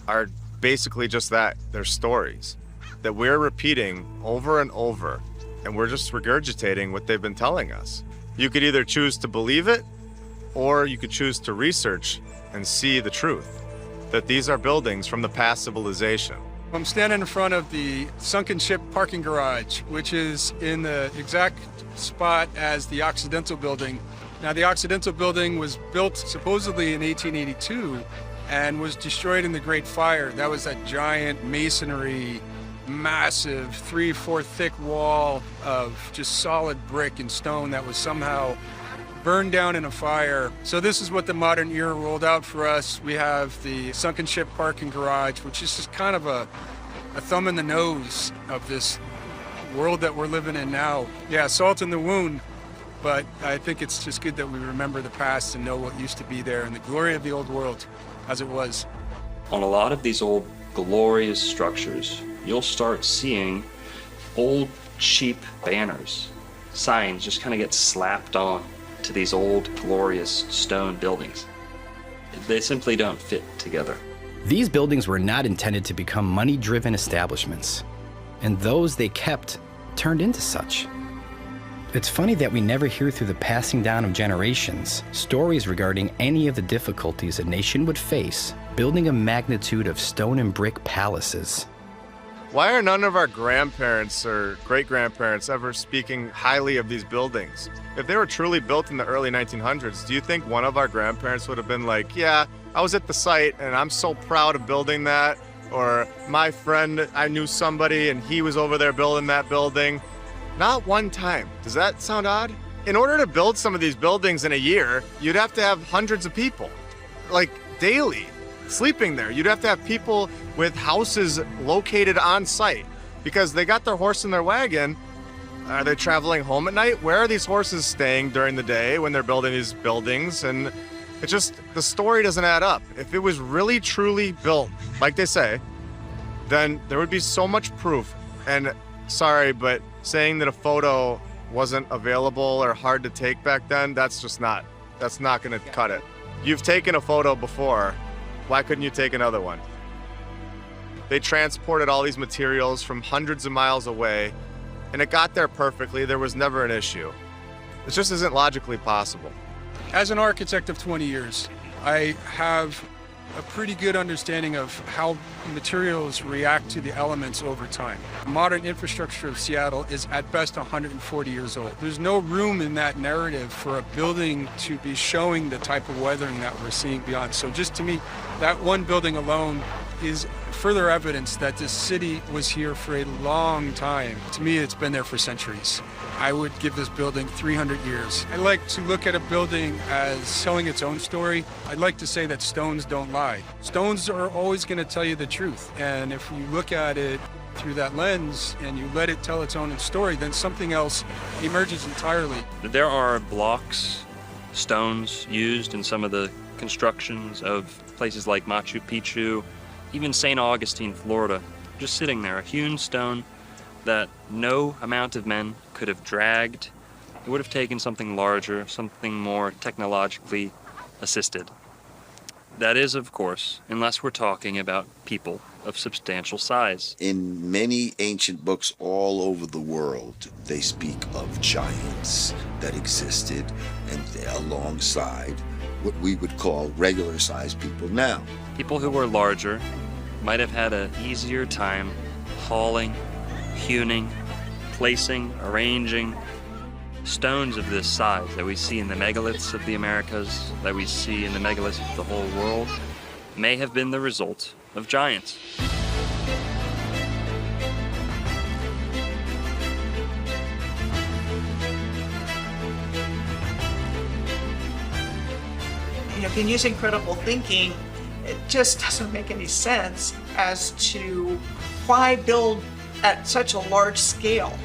are basically just that. They're stories that we're repeating over and over, and we're just regurgitating what they've been telling us. You could either choose to believe it, or you could choose to research and see the truth, that these are buildings from the past civilization. I'm standing in front of the sunken ship parking garage, which is in the exact spot as the Occidental building. Now, the Occidental building was built supposedly in 1882 and was destroyed in the Great Fire. That was that giant masonry, massive 3-4 thick wall of just solid brick and stone that was somehow burned down in a fire. So this is what the modern era rolled out for us. We have the sunken ship parking garage, which is just kind of a thumb in the nose of this world that we're living in now. Yeah, salt in the wound, but I think it's just good that we remember the past and know what used to be there and the glory of the old world as it was. On a lot of these old glorious structures, you'll start seeing old cheap banners, signs just kind of get slapped on to these old glorious stone buildings. They simply don't fit together. These buildings were not intended to become money-driven establishments, and those they kept turned into such. It's funny that we never hear through the passing down of generations stories regarding any of the difficulties a nation would face building a magnitude of stone and brick palaces. Why are none of our grandparents or great-grandparents ever speaking highly of these buildings? If they were truly built in the early 1900s, do you think one of our grandparents would have been like, yeah, I was at the site and I'm so proud of building that? Or my friend, I knew somebody and he was over there building that building? Not one time. Does that sound odd? In order to build some of these buildings in a year, you'd have to have hundreds of people, like daily, sleeping there. You'd have to have people with houses located on site because they got their horse and their wagon. Are they traveling home at night? Where are these horses staying during the day when they're building these buildings? And it just, the story doesn't add up. If it was really truly built, like they say, then there would be so much proof. And sorry, but saying that a photo wasn't available or hard to take back then, that's not gonna cut it. You've taken a photo before. Why couldn't you take another one? They transported all these materials from hundreds of miles away, and it got there perfectly. There was never an issue. It just isn't logically possible. As an architect of 20 years, I have a pretty good understanding of how materials react to the elements over time. Modern infrastructure of Seattle is at best 140 years old. There's no room in that narrative for a building to be showing the type of weathering that we're seeing beyond. So just to me, that one building alone is further evidence that this city was here for a long time. To me, it's been there for centuries. I would give this building 300 years. I like to look at a building as telling its own story. I'd like to say that stones don't lie. Stones are always going to tell you the truth. And if you look at it through that lens and you let it tell its own story, then something else emerges entirely. There are blocks, stones used in some of the constructions of places like Machu Picchu, even St. Augustine, Florida, just sitting there, a hewn stone that no amount of men could have dragged. It would have taken something larger, something more technologically assisted. That is, of course, unless we're talking about people of substantial size. In many ancient books all over the world, they speak of giants that existed and alongside what we would call regular-sized people now. People who were larger might have had an easier time hauling, hewing, placing, arranging stones of this size that we see in the megaliths of the Americas, that we see in the megaliths of the whole world, may have been the result of giants. Again, using critical thinking, it just doesn't make any sense as to why build at such a large scale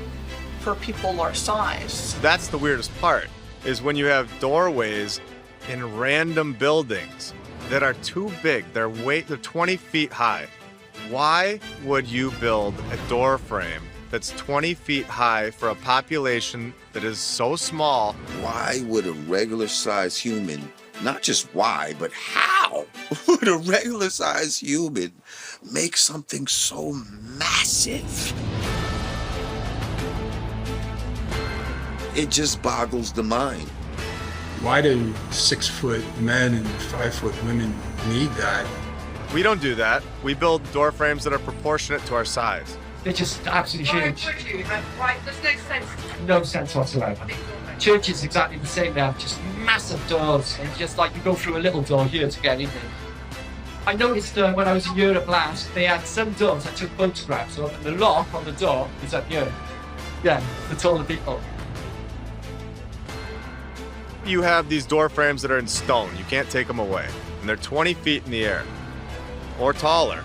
for people our size. That's the weirdest part, is when you have doorways in random buildings that are too big. They're 20 feet high. Why would you build a door frame that's 20 feet high for a population that is so small? Why would a regular-sized human, not just why, but how would a regular-sized human make something so massive? It just boggles the mind. Why do 6-foot men and 5-foot women need that? We don't do that. We build door frames that are proportionate to our size. They're just absolutely huge. Right, there's no sense. No sense whatsoever. Church is exactly the same. They have just massive doors, and just like you go through a little door here to get in there. I noticed when I was in Europe last, they had some doors I took photographs of, and the lock on the door is up here. Yeah, the taller people. You have these door frames that are in stone. You can't take them away. And they're 20 feet in the air or taller.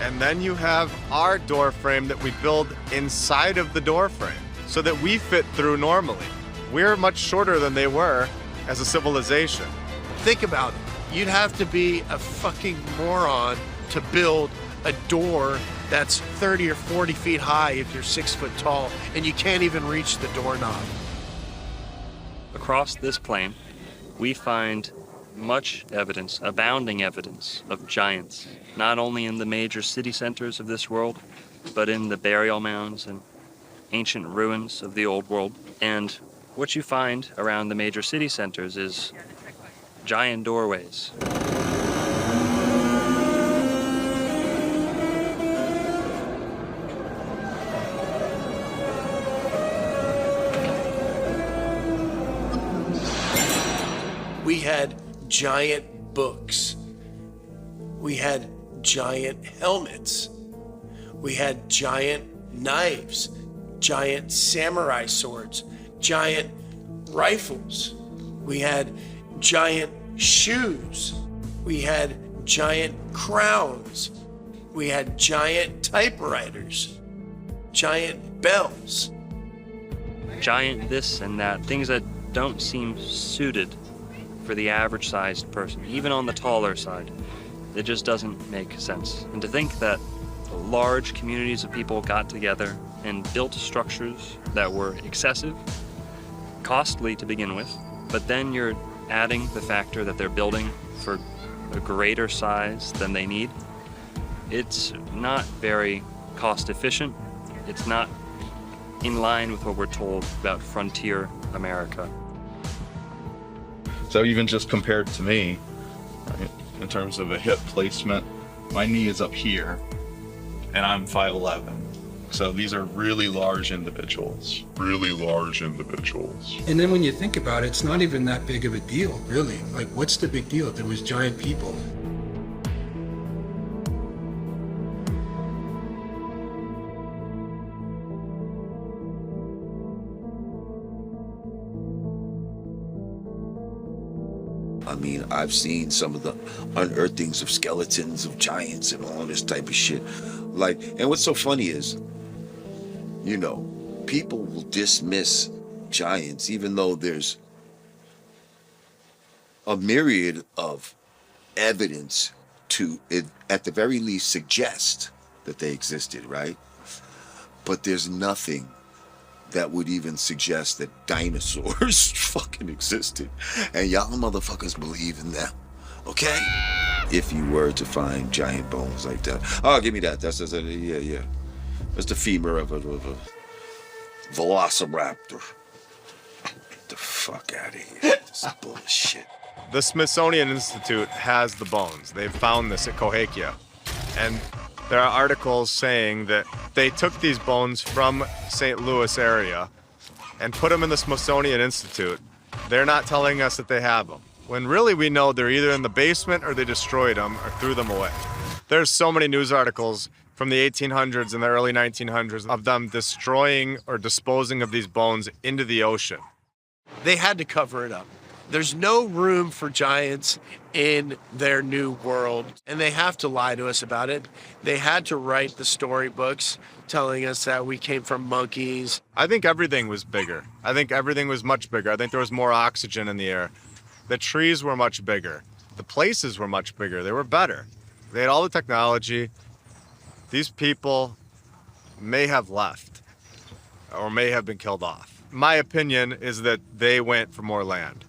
And then you have our door frame that we build inside of the door frame so that we fit through normally. We're much shorter than they were as a civilization. Think about it. You'd have to be a fucking moron to build a door that's 30 or 40 feet high if you're 6 foot tall, and you can't even reach the doorknob. Across this plain, we find much evidence, abounding evidence of giants, not only in the major city centers of this world, but in the burial mounds and ancient ruins of the old world. And what you find around the major city centers is giant doorways. We had giant books. We had giant helmets. We had giant knives, giant samurai swords, giant rifles. We had giant shoes. We had giant crowns. We had giant typewriters, giant bells. Giant this and that, things that don't seem suited for the average sized person, even on the taller side. It just doesn't make sense. And to think that large communities of people got together and built structures that were excessive, costly to begin with, but then you're adding the factor that they're building for a greater size than they need. It's not very cost efficient. It's not in line with what we're told about frontier America. So even just compared to me, right, in terms of a hip placement, my knee is up here and I'm 5'11". So these are really large individuals. Really large individuals. And then when you think about it, it's not even that big of a deal, really. Like, what's the big deal if there was giant people? I mean, I've seen some of the unearthings of skeletons of giants and all this type of shit. Like, and what's so funny is, you know, people will dismiss giants even though there's a myriad of evidence to, it, at the very least, suggest that they existed, right? but there's nothing that would even suggest that dinosaurs fucking existed. And y'all motherfuckers believe in them, okay? If you were to find giant bones like that. Oh, give me that. That's yeah. That's the femur of a velociraptor. Get the fuck out of here. This is bullshit. The Smithsonian Institute has the bones. They've found this at Cahokia. And there are articles saying that they took these bones from St. Louis area and put them in the Smithsonian Institute. They're not telling us that they have them, when really we know they're either in the basement or they destroyed them or threw them away. There's so many news articles from the 1800s and the early 1900s of them destroying or disposing of these bones into the ocean. They had to cover it up. There's no room for giants in their new world, and they have to lie to us about it. They had to write the storybooks telling us that we came from monkeys. I think everything was bigger. I think everything was much bigger. I think there was more oxygen in the air. The trees were much bigger. The places were much bigger. They were better. They had all the technology. These people may have left or may have been killed off. My opinion is that they went for more land.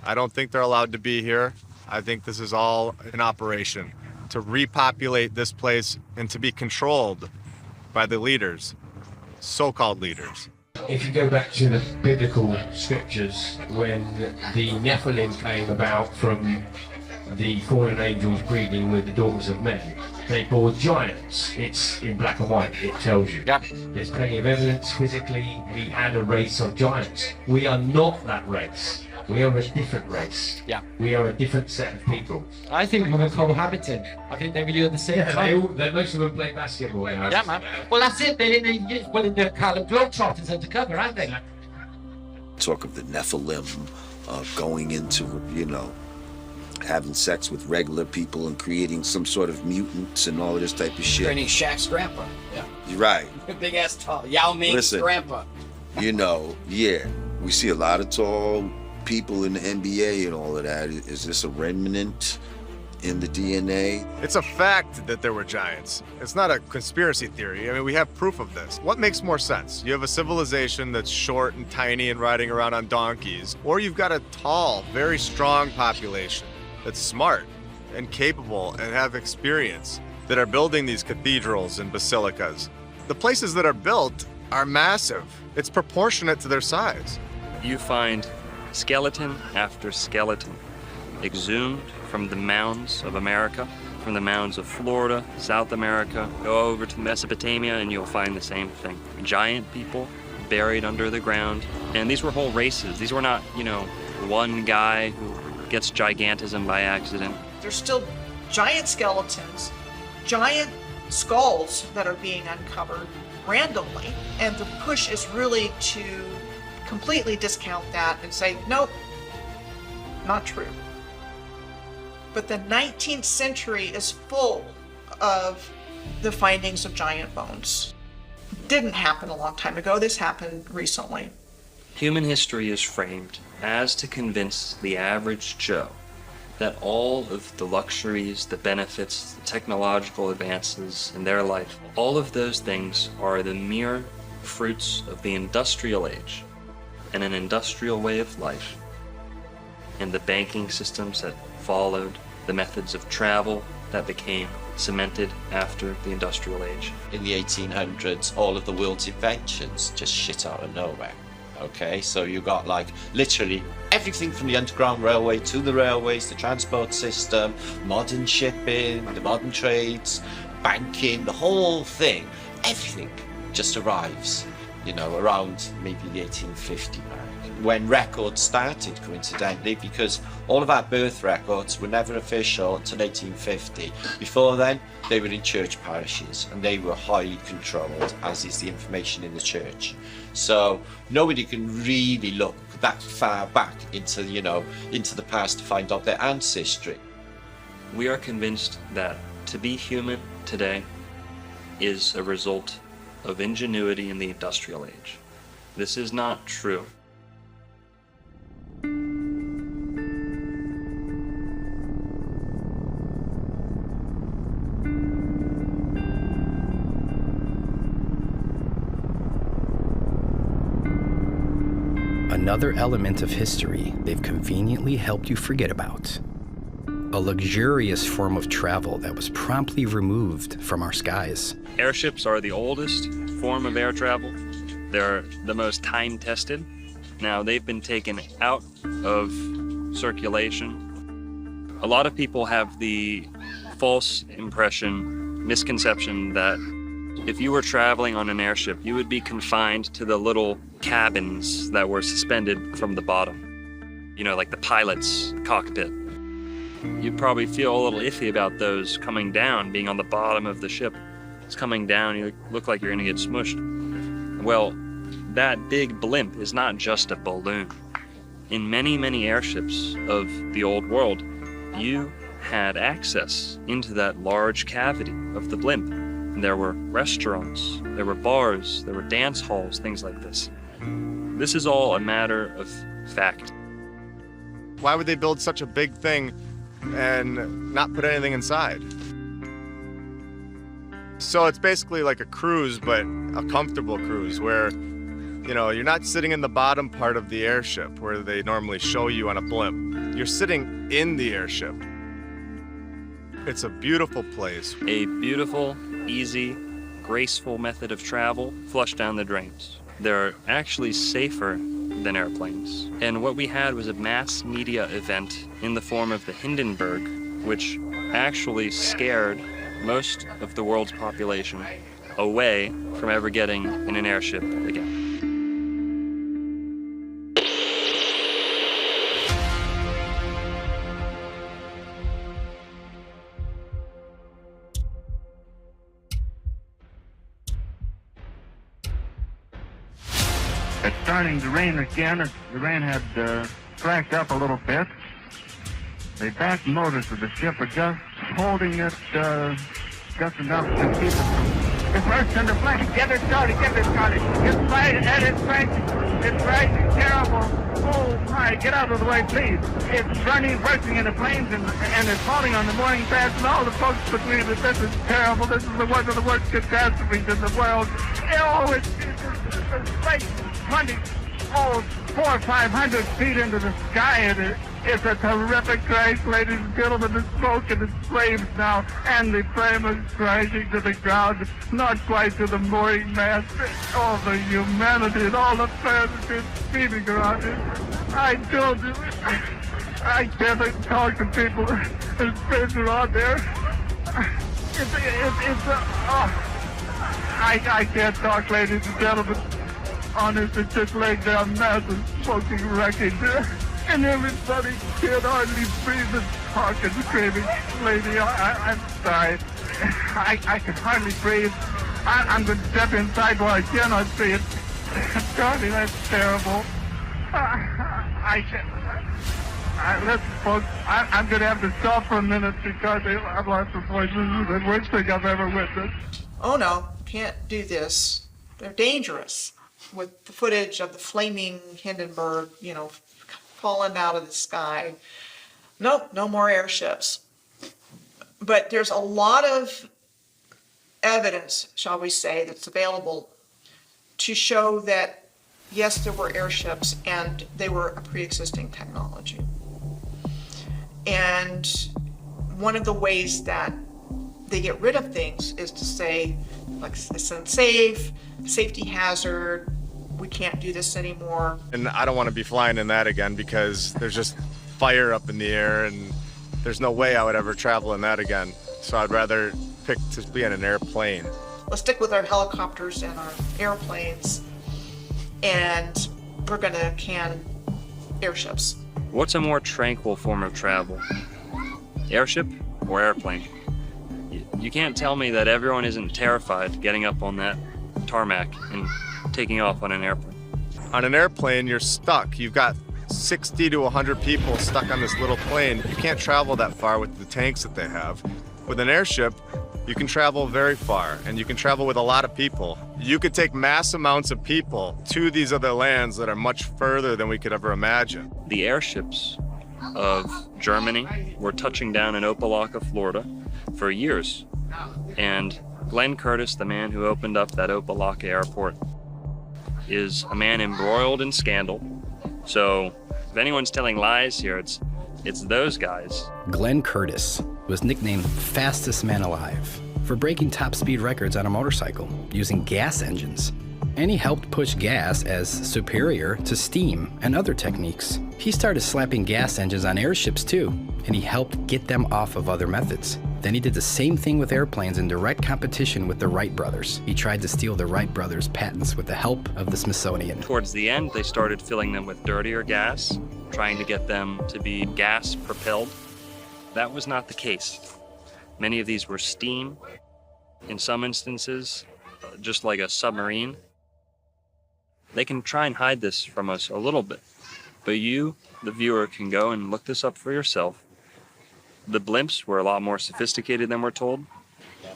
I don't think they're allowed to be here. I think this is all an operation to repopulate this place and to be controlled by the leaders, so-called leaders. If you go back to the biblical scriptures, when the Nephilim came about from the fallen angels breeding with the daughters of men, they bore giants. It's in black and white, it tells you. Yeah. There's plenty of evidence physically. We had a race of giants. We are not that race. We are a different race. Yeah. We are a different set of people. I think we were cohabiting. I think they were at the same time. Most of them play basketball. Yeah, man. Well, that's it. They're in the Harlem Globetrotters undercover, aren't they? Talk of the Nephilim going into, having sex with regular people and creating some sort of mutants and all of this type of shit. Training Shaq's grandpa. Yeah. You're right. Big ass tall. Yao Ming's grandpa. We see a lot of tall people in the NBA and all of that. Is this a remnant in the DNA? It's a fact that there were giants. It's not a conspiracy theory. I mean, we have proof of this. What makes more sense? You have a civilization that's short and tiny and riding around on donkeys, or you've got a tall, very strong population that's smart and capable and have experience that are building these cathedrals and basilicas. The places that are built are massive. It's proportionate to their size. You find skeleton after skeleton exhumed from the mounds of America, from the mounds of Florida, South America. Go over to Mesopotamia and you'll find the same thing. Giant people buried under the ground. And these were whole races. These were not, one guy who gets gigantism by accident. There's still giant skeletons, giant skulls that are being uncovered randomly, and the push is really to completely discount that and say, nope, not true. But the 19th century is full of the findings of giant bones. Didn't happen a long time ago. This happened recently. Human history is framed as to convince the average Joe that all of the luxuries, the benefits, the technological advances in their life, all of those things are the mere fruits of the industrial age and an industrial way of life, and the banking systems that followed, the methods of travel that became cemented after the industrial age. In the 1800s, all of the world's inventions just shit out of nowhere. Okay, so you got literally everything from the Underground Railway to the railways, the transport system, modern shipping, the modern trades, banking, the whole thing, everything just arrives, around maybe the 1850 mark, when records started, coincidentally, because all of our birth records were never official until 1850. Before then, they were in church parishes and they were highly controlled, as is the information in the church. So nobody can really look that far back into the past to find out their ancestry. We are convinced that to be human today is a result of ingenuity in the industrial age. This is not true. another element of history they've conveniently helped you forget about. A luxurious form of travel that was promptly removed from our skies. Airships are the oldest form of air travel. They're the most time-tested. Now, they've been taken out of circulation. A lot of people have the false misconception that if you were traveling on an airship, you would be confined to the little cabins that were suspended from the bottom. You know, like the pilot's cockpit. You'd probably feel a little iffy about those coming down, being on the bottom of the ship. It's coming down, you look like you're gonna get smushed. Well, that big blimp is not just a balloon. In many, many airships of the old world, you had access into that large cavity of the blimp. And there were restaurants, there were bars, there were dance halls, things like this. This is all a matter of fact. Why would they build such a big thing and not put anything inside? So it's basically like a cruise, but a comfortable cruise where, you know, you're not sitting in the bottom part of the airship where they normally show you on a blimp. You're sitting in the airship. It's a beautiful place. A beautiful, easy, graceful method of travel flushed down the drains. They're actually safer than airplanes. And what we had was a mass media event in the form of the Hindenburg, which actually scared most of the world's population away from ever getting in an airship again. It's starting to rain again. The rain had cracked up a little bit. The back motors of the ship are just holding it just enough to keep it from... It bursts into flames. Get it started, get it started. It's fighting and it's crashing. It's crashing terrible. Oh my, get out of the way, please. It's burning, bursting into flames, and it's falling on the mooring pads, and all the folks between it. This is terrible. This is one of the worst catastrophes in the world. Oh, it's like 400 or 500 feet into the sky, and it's a terrific crash, ladies and gentlemen. The smoke and the flames now, and the flame is crashing to the ground, not quite to the mooring mast. All the humanity and all the passengers speeding around it. I told you, I can't talk to people. There's fish around there. I can't talk, ladies and gentlemen. Honest, it's just laying down massive smoking wreckage. And everybody can't hardly breathe and talk and screaming. Lady, I'm sorry. I can hardly breathe. I'm going to step inside while I cannot breathe. Darling, that's terrible. Listen, folks, I'm going to have to stop for a minute because I've lost the voice. This is the worst thing I've ever witnessed. Oh no, can't do this. They're dangerous. With the footage of the flaming Hindenburg, you know, falling out of the sky. Nope, no more airships. But there's a lot of evidence, shall we say, that's available to show that, yes, there were airships and they were a pre-existing technology. And one of the ways that they get rid of things is to say, like, it's unsafe, safety hazard, we can't do this anymore. And I don't want to be flying in that again because there's just fire up in the air and there's no way I would ever travel in that again. So I'd rather pick to be in an airplane. Let's stick with our helicopters and our airplanes, and we're gonna can airships. What's a more tranquil form of travel? Airship or airplane? You can't tell me that everyone isn't terrified getting up on that tarmac and taking off on an airplane. On an airplane, you're stuck. You've got 60 to 100 people stuck on this little plane. You can't travel that far with the tanks that they have. With an airship, you can travel very far, and you can travel with a lot of people. You could take mass amounts of people to these other lands that are much further than we could ever imagine. The airships of Germany were touching down in Opelika, Florida for years. And Glenn Curtis, the man who opened up that Opelika airport, is a man embroiled in scandal So if anyone's telling lies here, it's those guys. Glenn Curtis was nicknamed fastest man alive for breaking top speed records on a motorcycle using gas engines. And he helped push gas as superior to steam and other techniques. He started slapping gas engines on airships too, and he helped get them off of other methods. Then he did the same thing with airplanes in direct competition with the Wright brothers. He tried to steal the Wright brothers' patents with the help of the Smithsonian. Towards the end, they started filling them with dirtier gas, trying to get them to be gas propelled. That was not the case. Many of these were steam. In some instances, just like a submarine. They can try and hide this from us a little bit, but you, the viewer, can go and look this up for yourself. The blimps were a lot more sophisticated than we're told.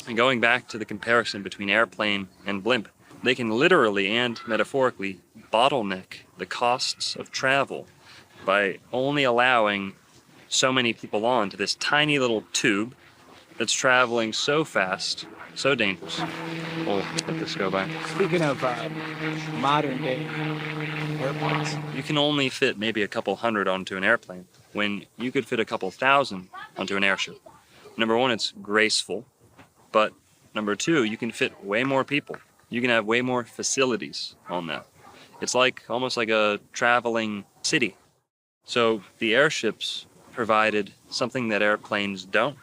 And going back to the comparison between airplane and blimp, they can literally and metaphorically bottleneck the costs of travel by only allowing so many people onto this tiny little tube that's traveling so fast, so dangerous. We'll let this go by. Speaking of modern day airplanes, You can only fit maybe a couple hundred onto an airplane when you could fit a couple thousand onto an airship. Number one, it's graceful, but number two, you can fit way more people. You can have way more facilities on that. It's like almost like a traveling city. So the airships provided something that airplanes don't.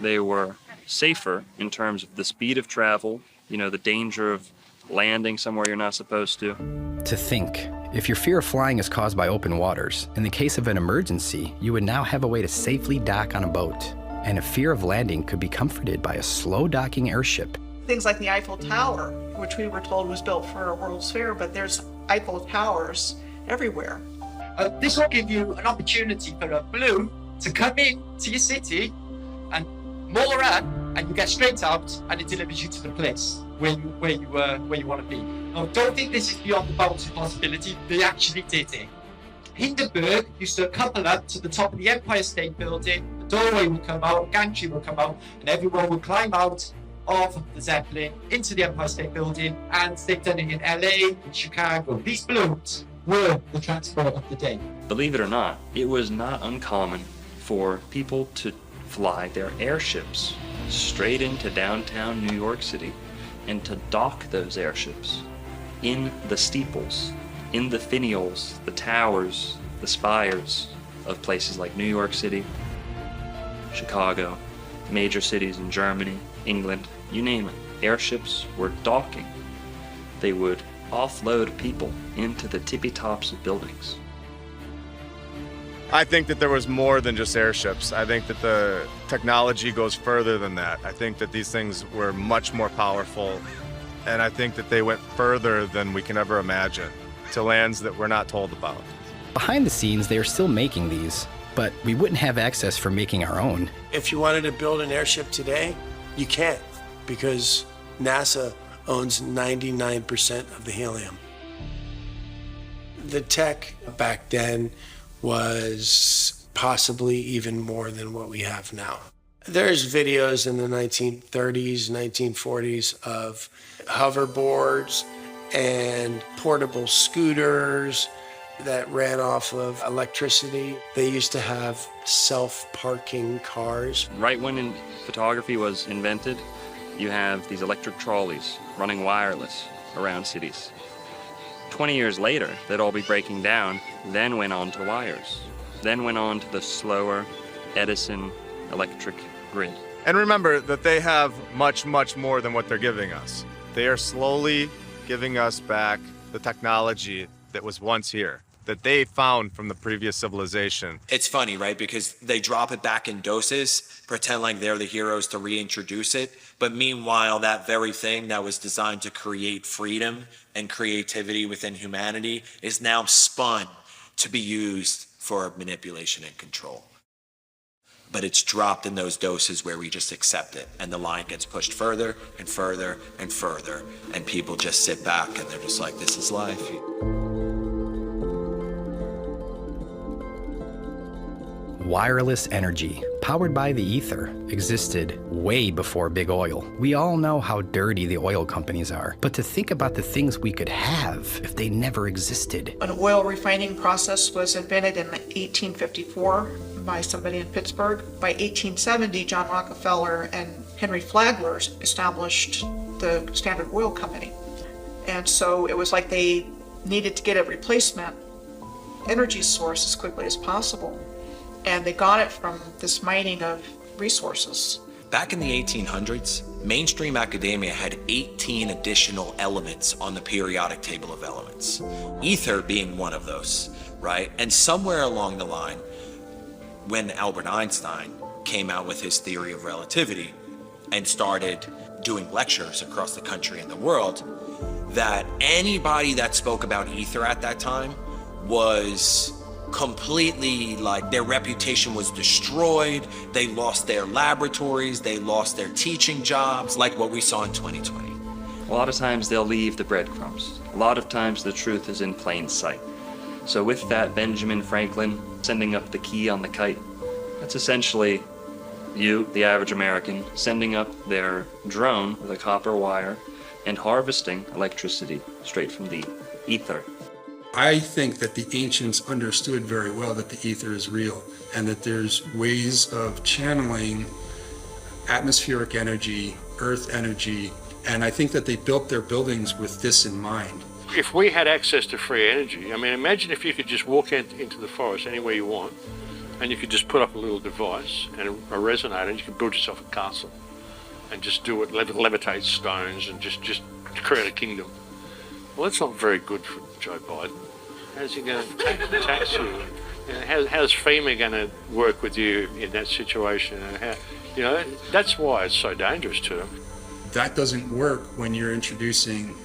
They were safer in terms of the speed of travel, the danger of landing somewhere you're not supposed to. To think, if your fear of flying is caused by open waters, in the case of an emergency, you would now have a way to safely dock on a boat. And a fear of landing could be comforted by a slow docking airship. Things like the Eiffel Tower, which we were told was built for a World's Fair, but there's Eiffel Towers everywhere. This will give you an opportunity for a balloon to come in to your city and maul around, and you get straight out, and it delivers you to the place where you want to be. Now, don't think this is beyond the bounds of possibility. They actually did it. Hindenburg used to couple up to the top of the Empire State Building. The doorway would come out, gantry would come out, and everyone would climb out of the Zeppelin into the Empire State Building. And they've done it in LA, in Chicago. These balloons were the transport of the day. Believe it or not, it was not uncommon for people to fly their airships straight into downtown New York City and to dock those airships in the steeples, in the finials, the towers, the spires of places like New York City, Chicago, major cities in Germany, England, you name it. Airships were docking. They would offload people into the tippy tops of buildings. I think that there was more than just airships. I think that the technology goes further than that. I think that these things were much more powerful, and I think that they went further than we can ever imagine, to lands that we're not told about. Behind the scenes, they are still making these, but we wouldn't have access for making our own. If you wanted to build an airship today, you can't, because NASA owns 99% of the helium. The tech back then was possibly even more than what we have now. There's videos in the 1930s, 1940s of hoverboards and portable scooters that ran off of electricity. They used to have self-parking cars. Right when photography was invented, you have these electric trolleys running wireless around cities. 20 years later, they'd all be breaking down, then went on to wires, then went on to the slower Edison electric grid. And remember that they have much, much more than what they're giving us. They are slowly giving us back the technology that was once here, that they found from the previous civilization. It's funny, right? Because they drop it back in doses, pretend like they're the heroes to reintroduce it. But meanwhile, that very thing that was designed to create freedom and creativity within humanity is now spun to be used for manipulation and control. But it's dropped in those doses where we just accept it, and the line gets pushed further and further and further, and people just sit back and they're just like, this is life. Wireless energy, powered by the ether, existed way before big oil. We all know how dirty the oil companies are, but to think about the things we could have if they never existed. An oil refining process was invented in 1854 by somebody in Pittsburgh. By 1870, John Rockefeller and Henry Flagler established the Standard Oil Company. And so it was like they needed to get a replacement energy source as quickly as possible. And they got it from this mining of resources. Back in the 1800s, mainstream academia had 18 additional elements on the periodic table of elements, ether being one of those, right? And somewhere along the line, when Albert Einstein came out with his theory of relativity and started doing lectures across the country and the world, that anybody that spoke about ether at that time was completely, like, their reputation was destroyed. They lost their laboratories, they lost their teaching jobs, like what we saw in 2020. A lot of times they'll leave the breadcrumbs. A lot of times the truth is in plain sight. So with that, Benjamin Franklin sending up the key on the kite, that's essentially you, the average American, sending up their drone with a copper wire and harvesting electricity straight from the ether. I think that the ancients understood very well that the ether is real and that there's ways of channeling atmospheric energy, earth energy, and I think that they built their buildings with this in mind. If we had access to free energy, I mean, imagine if you could just walk into the forest anywhere you want and you could just put up a little device and a resonator and you could build yourself a castle and just do it, levitate stones and just create a kingdom. Well, that's not very good for Joe Biden. How's he going to tax you? How's FEMA going to work with you in that situation? And that's why it's so dangerous to them. That doesn't work when you're introducing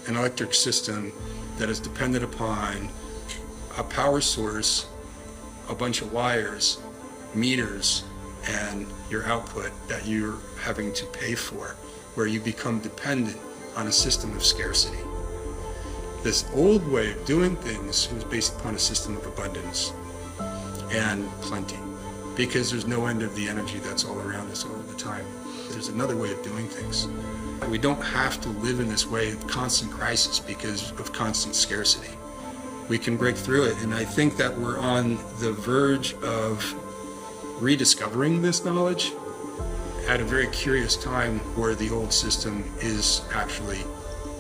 an electric system that is dependent upon a power source, a bunch of wires, meters, and your output that you're having to pay for, where you become dependent on a system of scarcity. This old way of doing things was based upon a system of abundance and plenty, because there's no end of the energy that's all around us all the time. There's another way of doing things. We don't have to live in this way of constant crisis because of constant scarcity. We can break through it, and I think that we're on the verge of rediscovering this knowledge at a very curious time where the old system is actually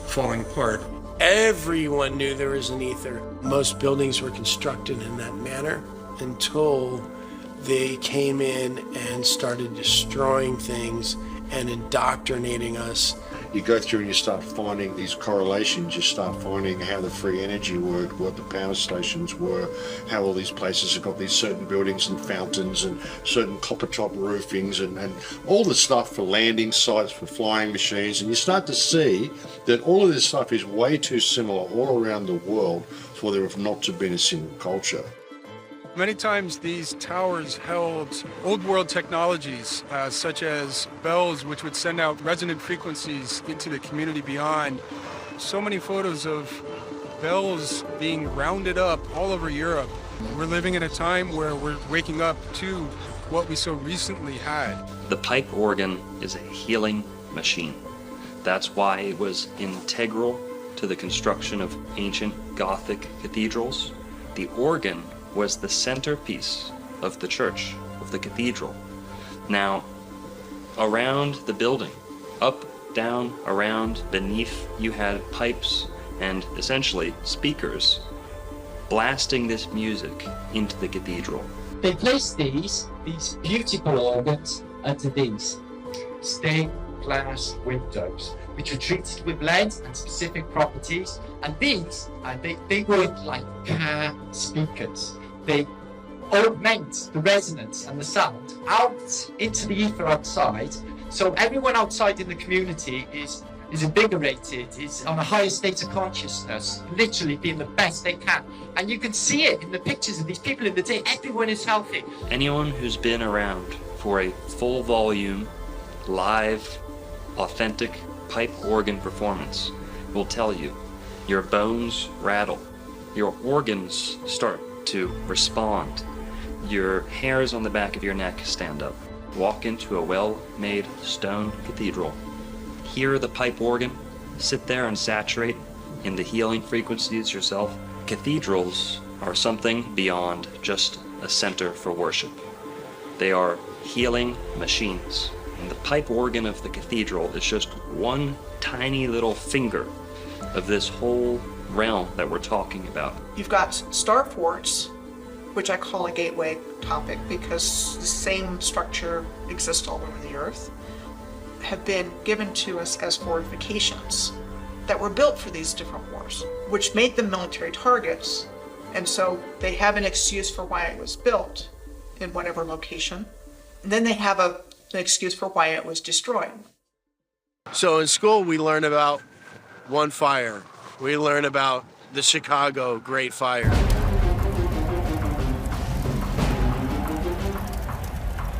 falling apart. Everyone knew there was an ether. Most buildings were constructed in that manner until they came in and started destroying things and indoctrinating us. You go through and you start finding these correlations, you start finding how the free energy worked, what the power stations were, how all these places have got these certain buildings and fountains and certain copper top roofings and all the stuff for landing sites, for flying machines, and you start to see that all of this stuff is way too similar all around the world for there have not to have been a single culture. Many times these towers held old world technologies, such as bells, which would send out resonant frequencies into the community beyond. So many photos of bells being rounded up all over Europe. We're living in a time where we're waking up to what we so recently had. The pipe organ is a healing machine. That's why it was integral to the construction of ancient Gothic cathedrals. The organ was the centerpiece of the church, of the cathedral. Now, around the building, up, down, around, beneath, you had pipes and essentially speakers blasting this music into the cathedral. They placed these beautiful organs under these stained glass windows, which were treated with lead and specific properties. And these, they work like car speakers. They augment the resonance and the sound out into the ether outside. So everyone outside in the community is invigorated, is on a higher state of consciousness, literally being the best they can. And you can see it in the pictures of these people in the day. Everyone is healthy. Anyone who's been around for a full volume, live, authentic pipe organ performance will tell you your bones rattle, your organs start to respond. your hairs on the back of your neck stand up. Walk into a well-made stone cathedral. Hear the pipe organ. Sit there and saturate in the healing frequencies yourself. Cathedrals are something beyond just a center for worship. They are healing machines. And the pipe organ of the cathedral is just one tiny little finger of this whole realm that we're talking about. You've got starports, which I call a gateway topic because the same structure exists all over the earth, have been given to us as fortifications that were built for these different wars, which made them military targets. And so they have an excuse for why it was built in whatever location. And then they have an excuse for why it was destroyed. So in school, we learn about one fire. We learn about the Chicago Great Fire.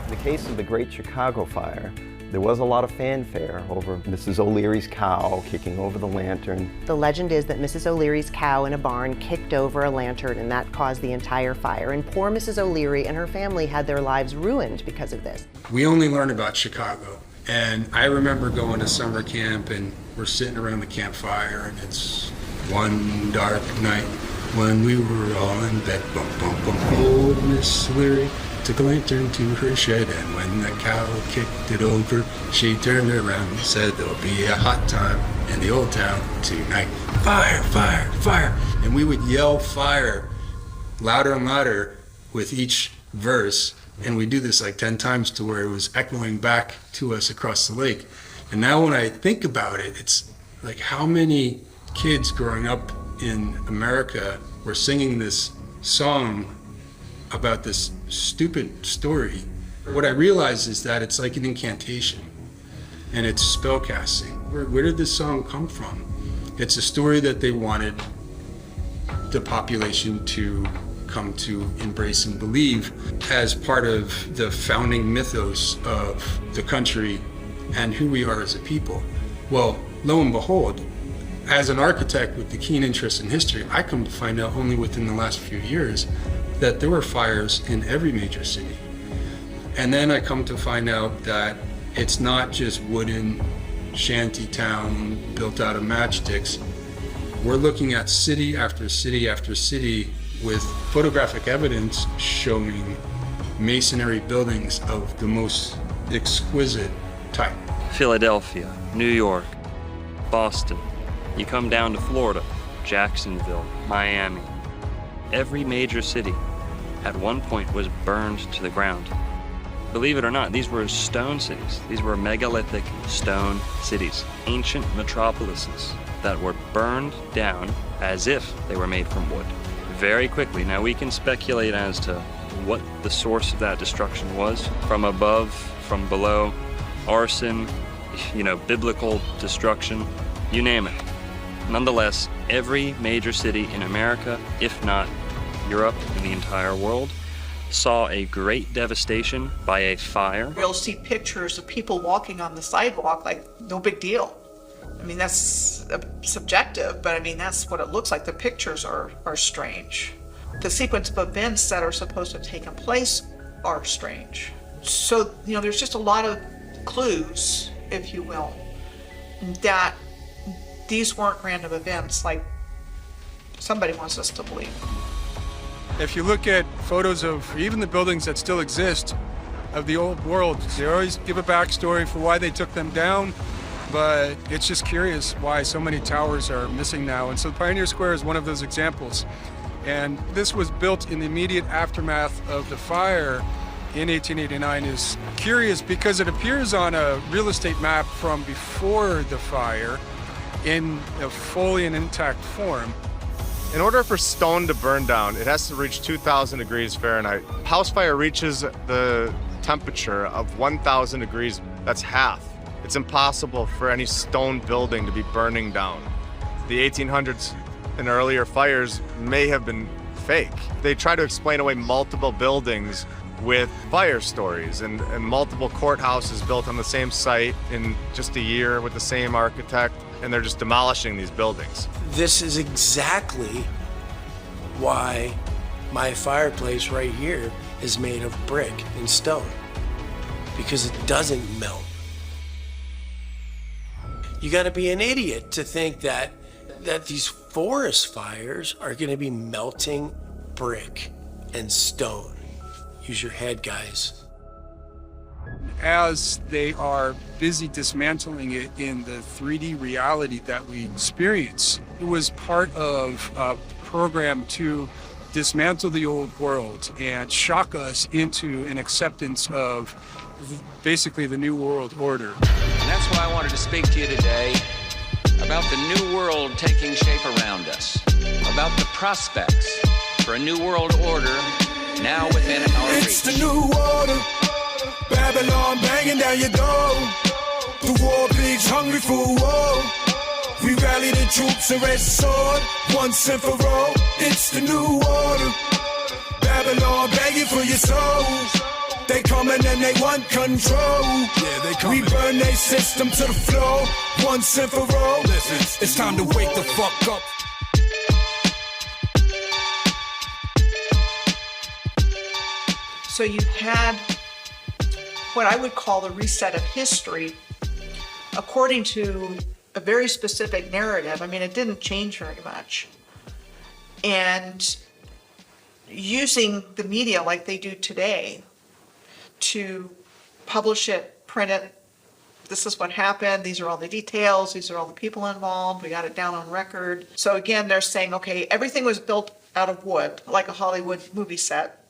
In the case of the Great Chicago Fire, there was a lot of fanfare over Mrs. O'Leary's cow kicking over the lantern. The legend is that Mrs. O'Leary's cow in a barn kicked over a lantern and that caused the entire fire. And poor Mrs. O'Leary and her family had their lives ruined because of this. We only learn about Chicago. And I remember going to summer camp and we're sitting around the campfire and it's one dark night when we were all in bed. Bum, bum, bum. Old Miss O'Leary took a lantern to her shed, and when the cow kicked it over, she turned around and said, "There'll be a hot time in the old town tonight. Fire, fire, fire." And we would yell fire louder and louder with each verse, and we do this like 10 times to where it was echoing back to us across the lake. And now when I think about it, it's like how many kids growing up in America were singing this song about this stupid story. What I realize is that it's like an incantation and it's spell casting. Where did this song come from? It's a story that they wanted the population to come to embrace and believe as part of the founding mythos of the country and who we are as a people. Well, lo and behold, as an architect with the keen interest in history, I come to find out only within the last few years that there were fires in every major city. And then I come to find out that it's not just wooden shanty town built out of matchsticks. We're looking at city after city after city with photographic evidence showing masonry buildings of the most exquisite type. Philadelphia, New York, Boston. You come down to Florida, Jacksonville, Miami. Every major city at one point was burned to the ground. Believe it or not, these were stone cities. These were megalithic stone cities, ancient metropolises that were burned down as if they were made from wood. Very quickly. Now we can speculate as to what the source of that destruction was. From above, from below, arson, biblical destruction, you name it. Nonetheless, every major city in America, if not Europe and the entire world, saw a great devastation by a fire. You'll see pictures of people walking on the sidewalk like no big deal. I mean, that's subjective, but I mean, that's what it looks like. The pictures are strange. The sequence of events that are supposed to have taken place are strange. So, there's just a lot of clues, if you will, that these weren't random events like somebody wants us to believe. If you look at photos of even the buildings that still exist of the old world, they always give a backstory for why they took them down, but it's just curious why so many towers are missing now. And so Pioneer Square is one of those examples. And this was built in the immediate aftermath of the fire in 1889. Is curious because it appears on a real estate map from before the fire in a fully and intact form. In order for stone to burn down, it has to reach 2,000 degrees Fahrenheit. House fire reaches the temperature of 1,000 degrees. That's half. It's impossible for any stone building to be burning down. The 1800s and earlier fires may have been fake. They try to explain away multiple buildings with fire stories and multiple courthouses built on the same site in just a year with the same architect, and they're just demolishing these buildings. This is exactly why my fireplace right here is made of brick and stone because it doesn't melt. You got to be an idiot to think that these forest fires are going to be melting brick and stone. Use your head, guys. As they are busy dismantling it in the 3D reality that we experience, it was part of a program to dismantle the old world and shock us into an acceptance of basically the new world order. And that's why I wanted to speak to you today about the new world taking shape around us, about the prospects for a new world order now within our reach. It's the new order, Babylon banging down your door. The war pigs hungry for war. We rally the troops and raise the sword, once and for all. It's the new order, Babylon begging for your souls. They coming and they want control. Yeah, they coming. We burn their system to the floor, once and for all. Listen, it's time to wake the fuck up. So you had what I would call the reset of history according to a very specific narrative. I mean, it didn't change very much. And using the media like they do today to publish it, print it, this is what happened, these are all the details, these are all the people involved, we got it down on record. So again, they're saying, okay, everything was built out of wood, like a Hollywood movie set.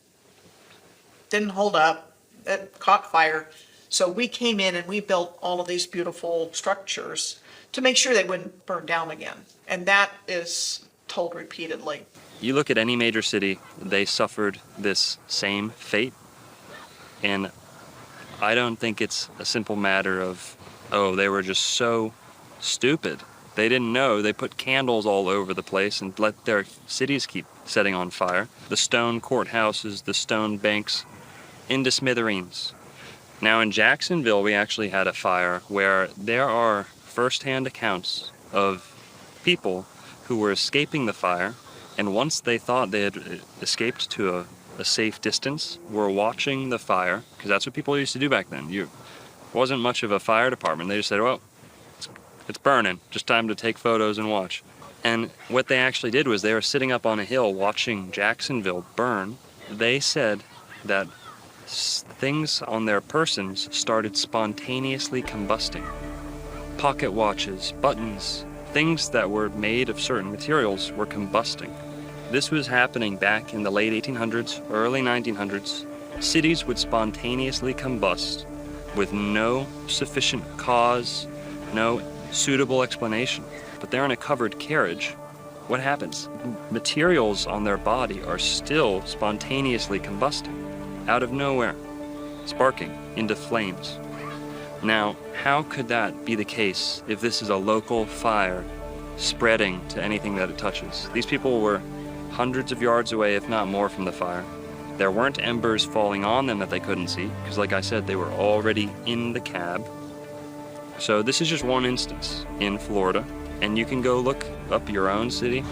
Didn't hold up, it caught fire. So we came in and we built all of these beautiful structures to make sure they wouldn't burn down again. And that is told repeatedly. You look at any major city, they suffered this same fate. And I don't think it's a simple matter of, oh, they were just so stupid. They didn't know. They put candles all over the place and let their cities keep setting on fire. The stone courthouses, the stone banks, into smithereens. Now in Jacksonville, we actually had a fire where there are first-hand accounts of people who were escaping the fire, and once they thought they had escaped to a safe distance, were watching the fire, because that's what people used to do back then. It wasn't much of a fire department. They just said, well, it's burning, just time to take photos and watch. And what they actually did was they were sitting up on a hill watching Jacksonville burn. They said that things on their persons started spontaneously combusting. Pocket watches, buttons, things that were made of certain materials were combusting. This was happening back in the late 1800s, early 1900s. Cities would spontaneously combust with no sufficient cause, no suitable explanation. But they're in a covered carriage. What happens? Materials on their body are still spontaneously combusting, out of nowhere, sparking into flames. Now, how could that be the case if this is a local fire spreading to anything that it touches? These people were hundreds of yards away, if not more, from the fire. There weren't embers falling on them that they couldn't see, because like I said, they were already in the cab. So this is just one instance in Florida, and you can go look up your own city,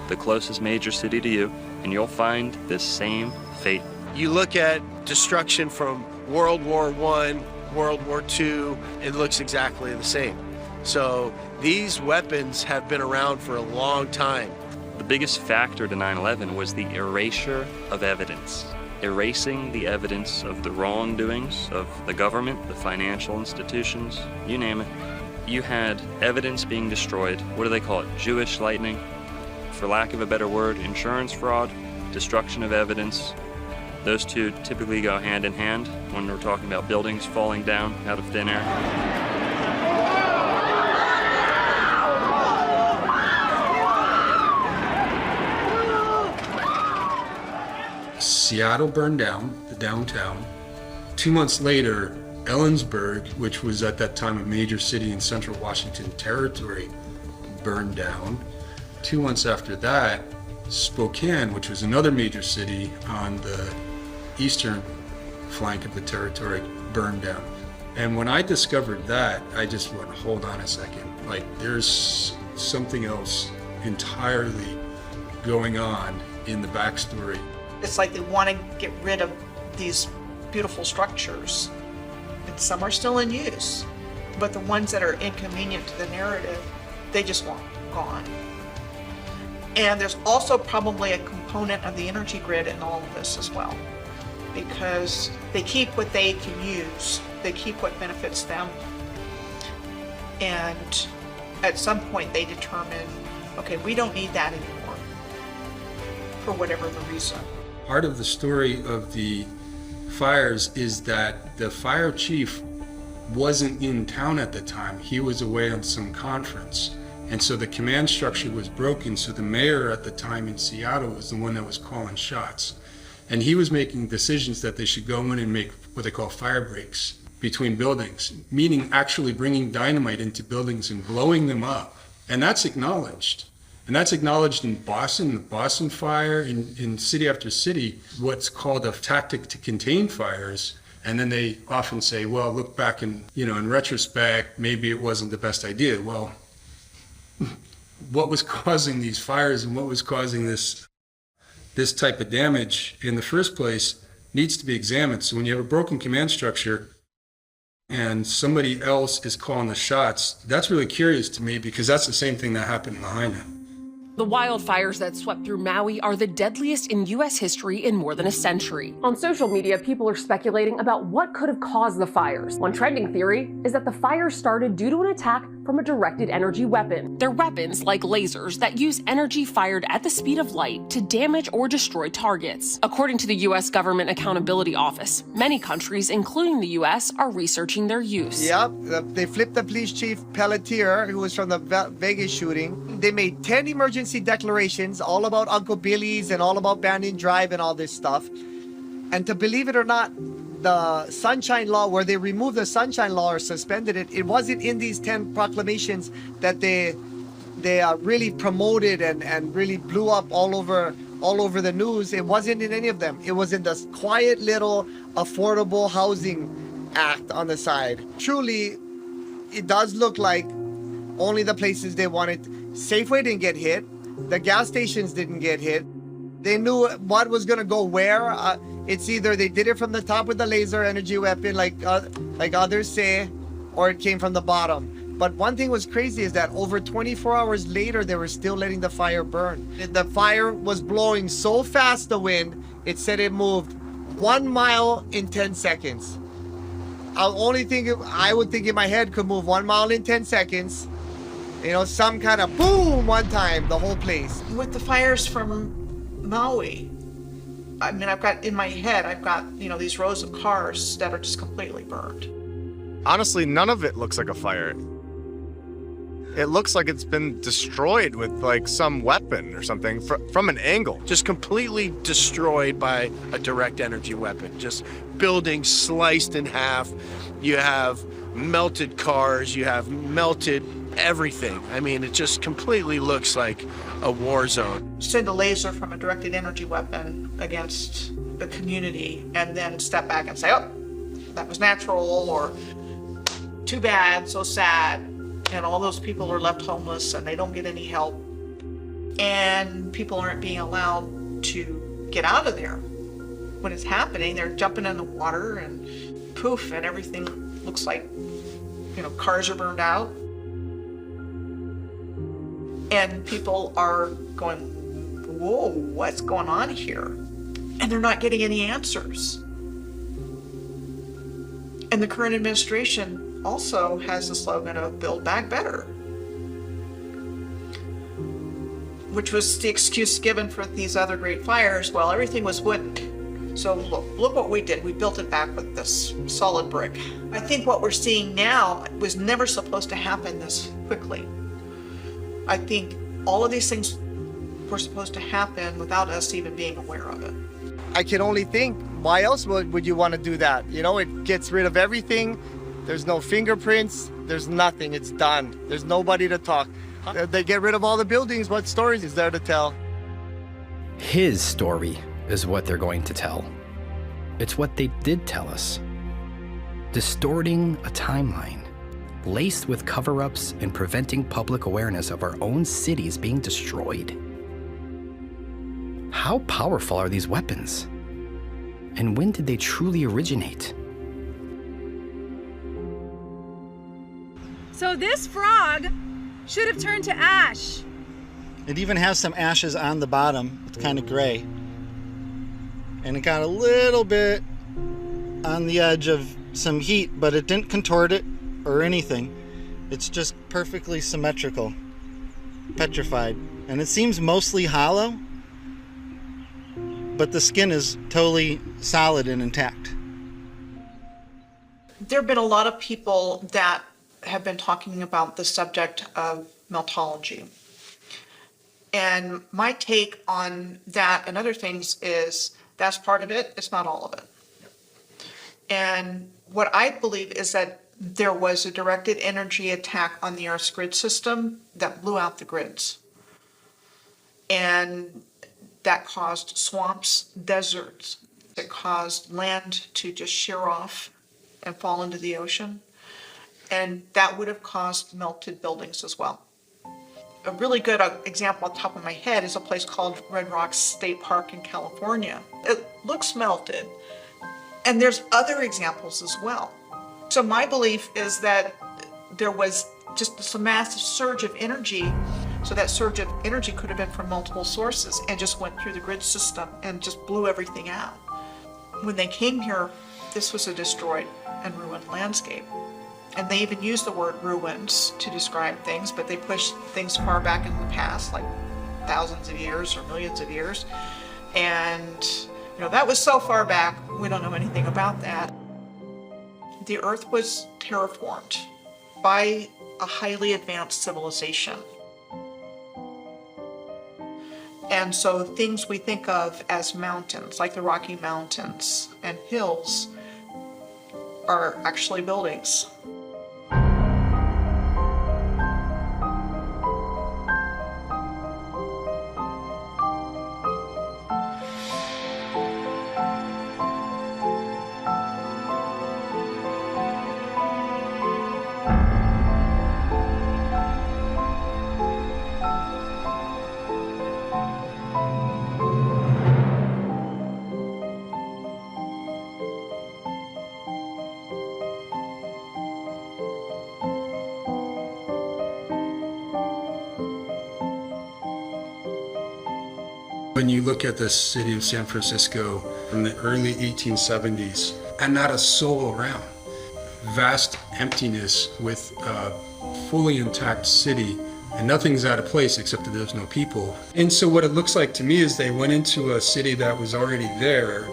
the closest major city to you, and you'll find this same fate. You look at destruction from World War I, World War II, it looks exactly the same. So these weapons have been around for a long time. The biggest factor to 9/11 was the erasure of evidence. Erasing the evidence of the wrongdoings of the government, the financial institutions, you name it. You had evidence being destroyed. What do they call it? Jewish lightning? For lack of a better word, insurance fraud, destruction of evidence. Those two typically go hand in hand when we're talking about buildings falling down out of thin air. Seattle burned down, the downtown. 2 months later, Ellensburg, which was at that time a major city in central Washington territory, burned down. 2 months after that, Spokane, which was another major city on the eastern flank of the territory, burned down. And when I discovered that, I just went, hold on a second. Like, there's something else entirely going on in the backstory. It's like they want to get rid of these beautiful structures, and some are still in use, but the ones that are inconvenient to the narrative, they just want gone. And there's also probably a component of the energy grid in all of this as well, because they keep what they can use, they keep what benefits them, and at some point they determine, okay, we don't need that anymore, for whatever the reason. Part of the story of the fires is that the fire chief wasn't in town at the time. He was away on some conference. And so the command structure was broken, so the mayor at the time in Seattle was the one that was calling shots. And he was making decisions that they should go in and make what they call fire breaks between buildings, meaning actually bringing dynamite into buildings and blowing them up. And that's acknowledged. And that's acknowledged in Boston, the Boston fire, in city after city, what's called a tactic to contain fires. And then they often say, well, look back in retrospect, maybe it wasn't the best idea. Well, what was causing these fires and what was causing this type of damage in the first place needs to be examined. So when you have a broken command structure and somebody else is calling the shots, that's really curious to me, because that's the same thing that happened in Lahaina. The wildfires that swept through Maui are the deadliest in U.S. history in more than a century. On social media, people are speculating about what could have caused the fires. One trending theory is that the fires started due to an attack from a directed energy weapon. They're weapons like lasers that use energy fired at the speed of light to damage or destroy targets. According to the U.S. Government Accountability Office, many countries, including the U.S., are researching their use. Yep, they flipped the police chief Pelletier, who was from the Vegas shooting. They made 10 emergency declarations all about Uncle Billy's and all about Banyan Drive and all this stuff. And to believe it or not, the Sunshine Law, where they removed the Sunshine Law or suspended it, it wasn't in these 10 proclamations that they really promoted and really blew up all over the news. It wasn't in any of them. It was in this quiet little Affordable Housing Act on the side. Truly, it does look like only the places they wanted. Safeway didn't get hit. The gas stations didn't get hit. They knew what was going to go where. It's either they did it from the top with the laser energy weapon, like others say, or it came from the bottom. But one thing was crazy is that over 24 hours later, they were still letting the fire burn. The fire was blowing so fast, the wind, it said it moved 1 mile in 10 seconds. I would think in my head could move 1 mile in 10 seconds. Some kind of boom one time, the whole place. With the fires from Maui, I mean, I've got these rows of cars that are just completely burned. Honestly, none of it looks like a fire. It looks like it's been destroyed with like some weapon or something from an angle. Just completely destroyed by a direct energy weapon. Just buildings sliced in half. You have melted cars, you have melted everything. I mean, it just completely looks like a war zone. Send a laser from a directed energy weapon against the community and then step back and say, oh, that was natural, or too bad, so sad. And all those people are left homeless and they don't get any help. And people aren't being allowed to get out of there. When it's happening, they're jumping in the water and poof, and everything looks like, cars are burned out. And people are going, whoa, what's going on here? And they're not getting any answers. And the current administration also has the slogan of Build Back Better, which was the excuse given for these other great fires. Well, everything was wooden. So look what we did. We built it back with this solid brick. I think what we're seeing now was never supposed to happen this quickly. I think all of these things were supposed to happen without us even being aware of it. I can only think, why else would you want to do that? It gets rid of everything. There's no fingerprints. There's nothing. It's done. There's nobody to talk. They get rid of all the buildings. What stories is there to tell? His story is what they're going to tell. It's what they did tell us. Distorting a timeline, laced with cover-ups and preventing public awareness of our own cities being destroyed. How powerful are these weapons? And when did they truly originate? So this frog should have turned to ash. It even has some ashes on the bottom. It's kind of gray. And it got a little bit on the edge of some heat, but it didn't contort it or anything. It's just perfectly symmetrical, petrified. And it seems mostly hollow, but the skin is totally solid and intact. There have been a lot of people that have been talking about the subject of meltology. And my take on that and other things is that's part of it, it's not all of it. And what I believe is that there was a directed energy attack on the Earth's grid system that blew out the grids. And that caused swamps, deserts. It caused land to just shear off and fall into the ocean. And that would have caused melted buildings as well. A really good example on top of my head is a place called Red Rocks State Park in California. It looks melted. And there's other examples as well. So my belief is that there was just this massive surge of energy. So that surge of energy could have been from multiple sources and just went through the grid system and just blew everything out. When they came here, this was a destroyed and ruined landscape. And they even used the word ruins to describe things, but they pushed things far back in the past, like thousands of years or millions of years. And that was so far back, we don't know anything about that. The Earth was terraformed by a highly advanced civilization. And so things we think of as mountains, like the Rocky Mountains and hills, are actually buildings. When you look at the city of San Francisco from the early 1870s, and not a soul around, vast emptiness with a fully intact city, and nothing's out of place except that there's no people. And so what it looks like to me is they went into a city that was already there.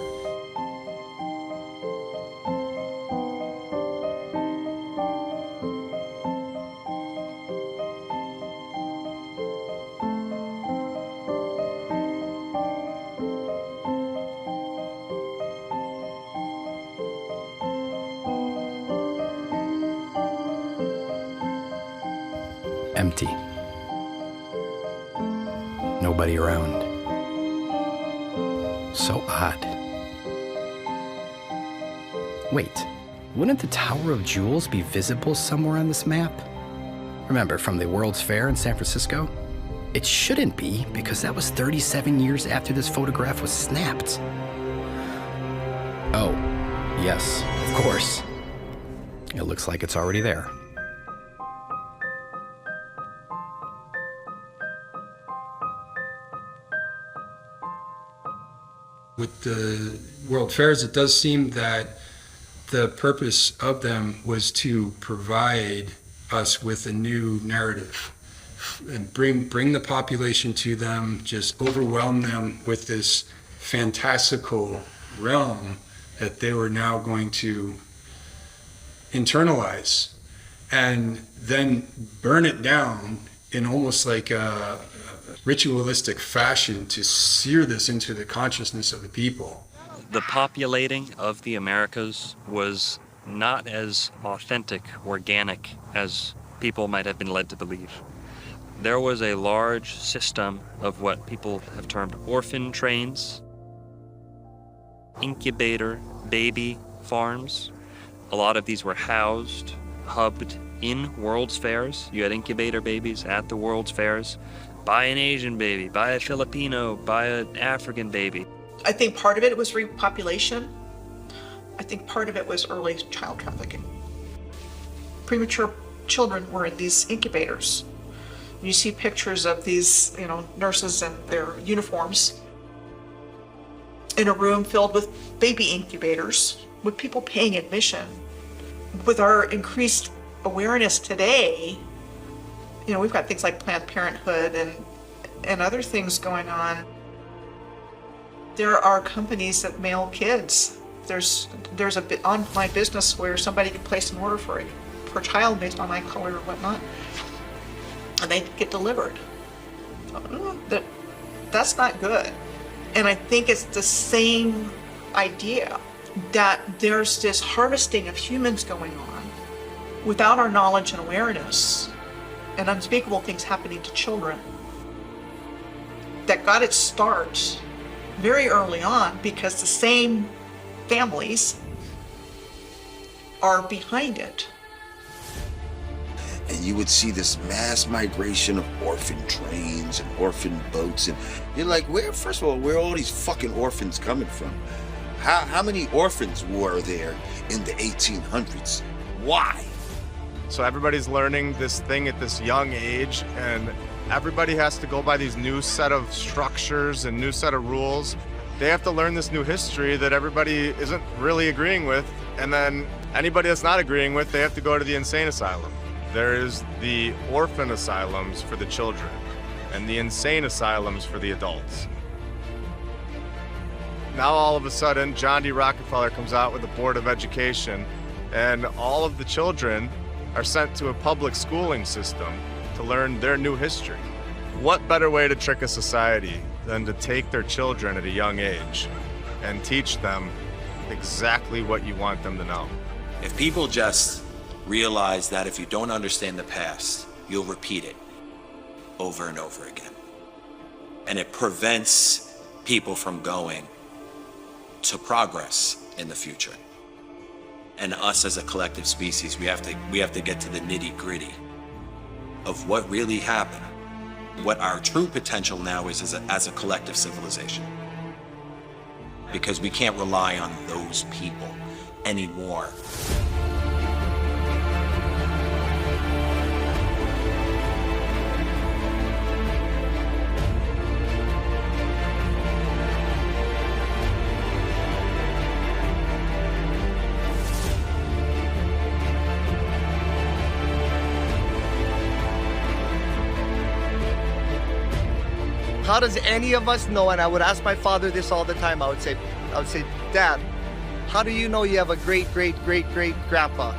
Empty. Nobody around. So odd. Wait, wouldn't the Tower of Jewels be visible somewhere on this map? Remember, from the World's Fair in San Francisco? It shouldn't be, because that was 37 years after this photograph was snapped. Oh, yes, of course. It looks like it's already there. With the World Fairs, it does seem that the purpose of them was to provide us with a new narrative and bring the population to them, just overwhelm them with this fantastical realm that they were now going to internalize and then burn it down in almost like a ritualistic fashion to sear this into the consciousness of the people. The populating of the Americas was not as authentic, organic as people might have been led to believe. There was a large system of what people have termed orphan trains, incubator baby farms. A lot of these were housed, hubbed in World's Fairs. You had incubator babies at the World's Fairs. Buy an Asian baby, buy a Filipino, buy an African baby. I think part of it was repopulation. I think part of it was early child trafficking. Premature children were in these incubators. You see pictures of these, nurses in their uniforms in a room filled with baby incubators, with people paying admission. With our increased awareness today, we've got things like Planned Parenthood and other things going on. There are companies that mail kids. There's a bit online business where somebody can place an order for a child based on eye color or whatnot, and they get delivered. That's not good. And I think it's the same idea that there's this harvesting of humans going on without our knowledge and awareness, and unspeakable things happening to children that got its start very early on because the same families are behind it. And you would see this mass migration of orphan trains and orphan boats, and you're like, first of all, where are all these fucking orphans coming from? How many orphans were there in the 1800s? Why? So everybody's learning this thing at this young age, and everybody has to go by these new set of structures and new set of rules. They have to learn this new history that everybody isn't really agreeing with, and then anybody that's not agreeing with, they have to go to the insane asylum. There is the orphan asylums for the children and the insane asylums for the adults. Now all of a sudden, John D. Rockefeller comes out with a board of education, and all of the children are sent to a public schooling system to learn their new history. What better way to trick a society than to take their children at a young age and teach them exactly what you want them to know? If people just realize that if you don't understand the past, you'll repeat it over and over again. And it prevents people from going to progress in the future. And us as a collective species, we have to get to the nitty-gritty of what really happened, what our true potential now is as a collective civilization. Because we can't rely on those people anymore. How does any of us know? And I would ask my father this all the time. I would say, Dad, how do you know you have a great grandpa?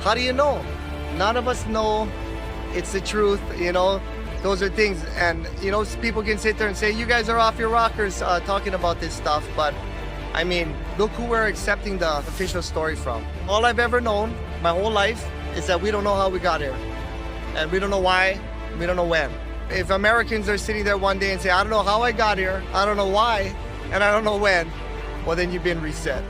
How do you know? None of us know. It's the truth, those are things. And, people can sit there and say, you guys are off your rockers talking about this stuff. But, I mean, look who we're accepting the official story from. All I've ever known my whole life is that we don't know how we got here. And we don't know why, we don't know when. If Americans are sitting there one day and say, I don't know how I got here, I don't know why, and I don't know when, well, then you've been reset.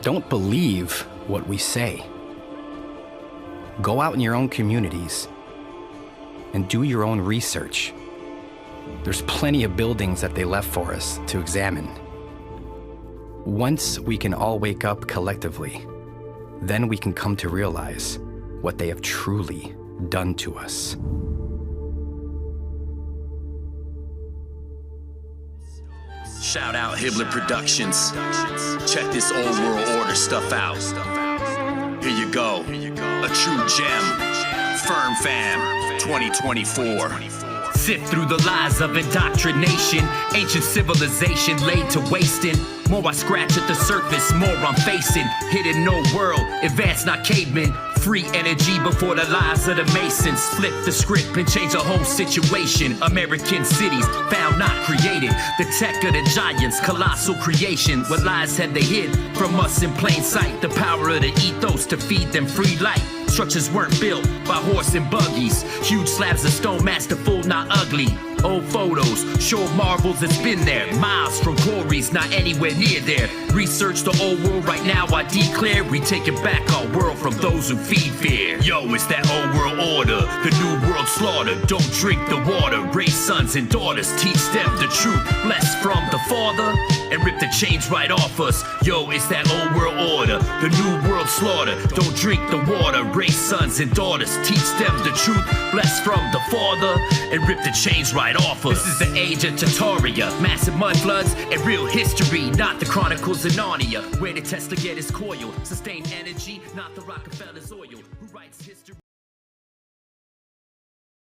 Don't believe what we say. Go out in your own communities and do your own research. There's plenty of buildings that they left for us to examine. Once we can all wake up collectively, then we can come to realize what they have truly done to us. Shout out Hibbeler Productions. Check this old world order stuff out. Here you go. A true gem. Firm Fam 2024. Sift through the lies of indoctrination. Ancient civilization laid to wasting. More I scratch at the surface, more I'm facing. Hidden no world, advanced not cavemen. Free energy before the lies of the Masons. Flip the script and change the whole situation. American cities found not created. The tech of the giants, colossal creation. What lies had they hid from us in plain sight? The power of the ethos to feed them free light. Structures weren't built by horse and buggies. Huge slabs of stone, masterful, not ugly. Old photos show marvels that's been there. Miles from quarries, not anywhere near there. Research the old world right now, I declare. We taking back our world from those who feed fear. Yo, it's that old world order. The new world slaughter. Don't drink the water. Raise sons and daughters, teach them the truth. Blessed from the Father, and rip the chains right off us. Yo, it's that old world order, the new world slaughter. Don't drink the water. Raise sons and daughters, teach them the truth. Blessed from the Father, and rip the chains right off us. This is the age of Tartaria, massive mud floods and real history, not the Chronicles of Narnia, where the Tesla get his coil. Sustained energy, not the Rockefeller's oil. Who writes history?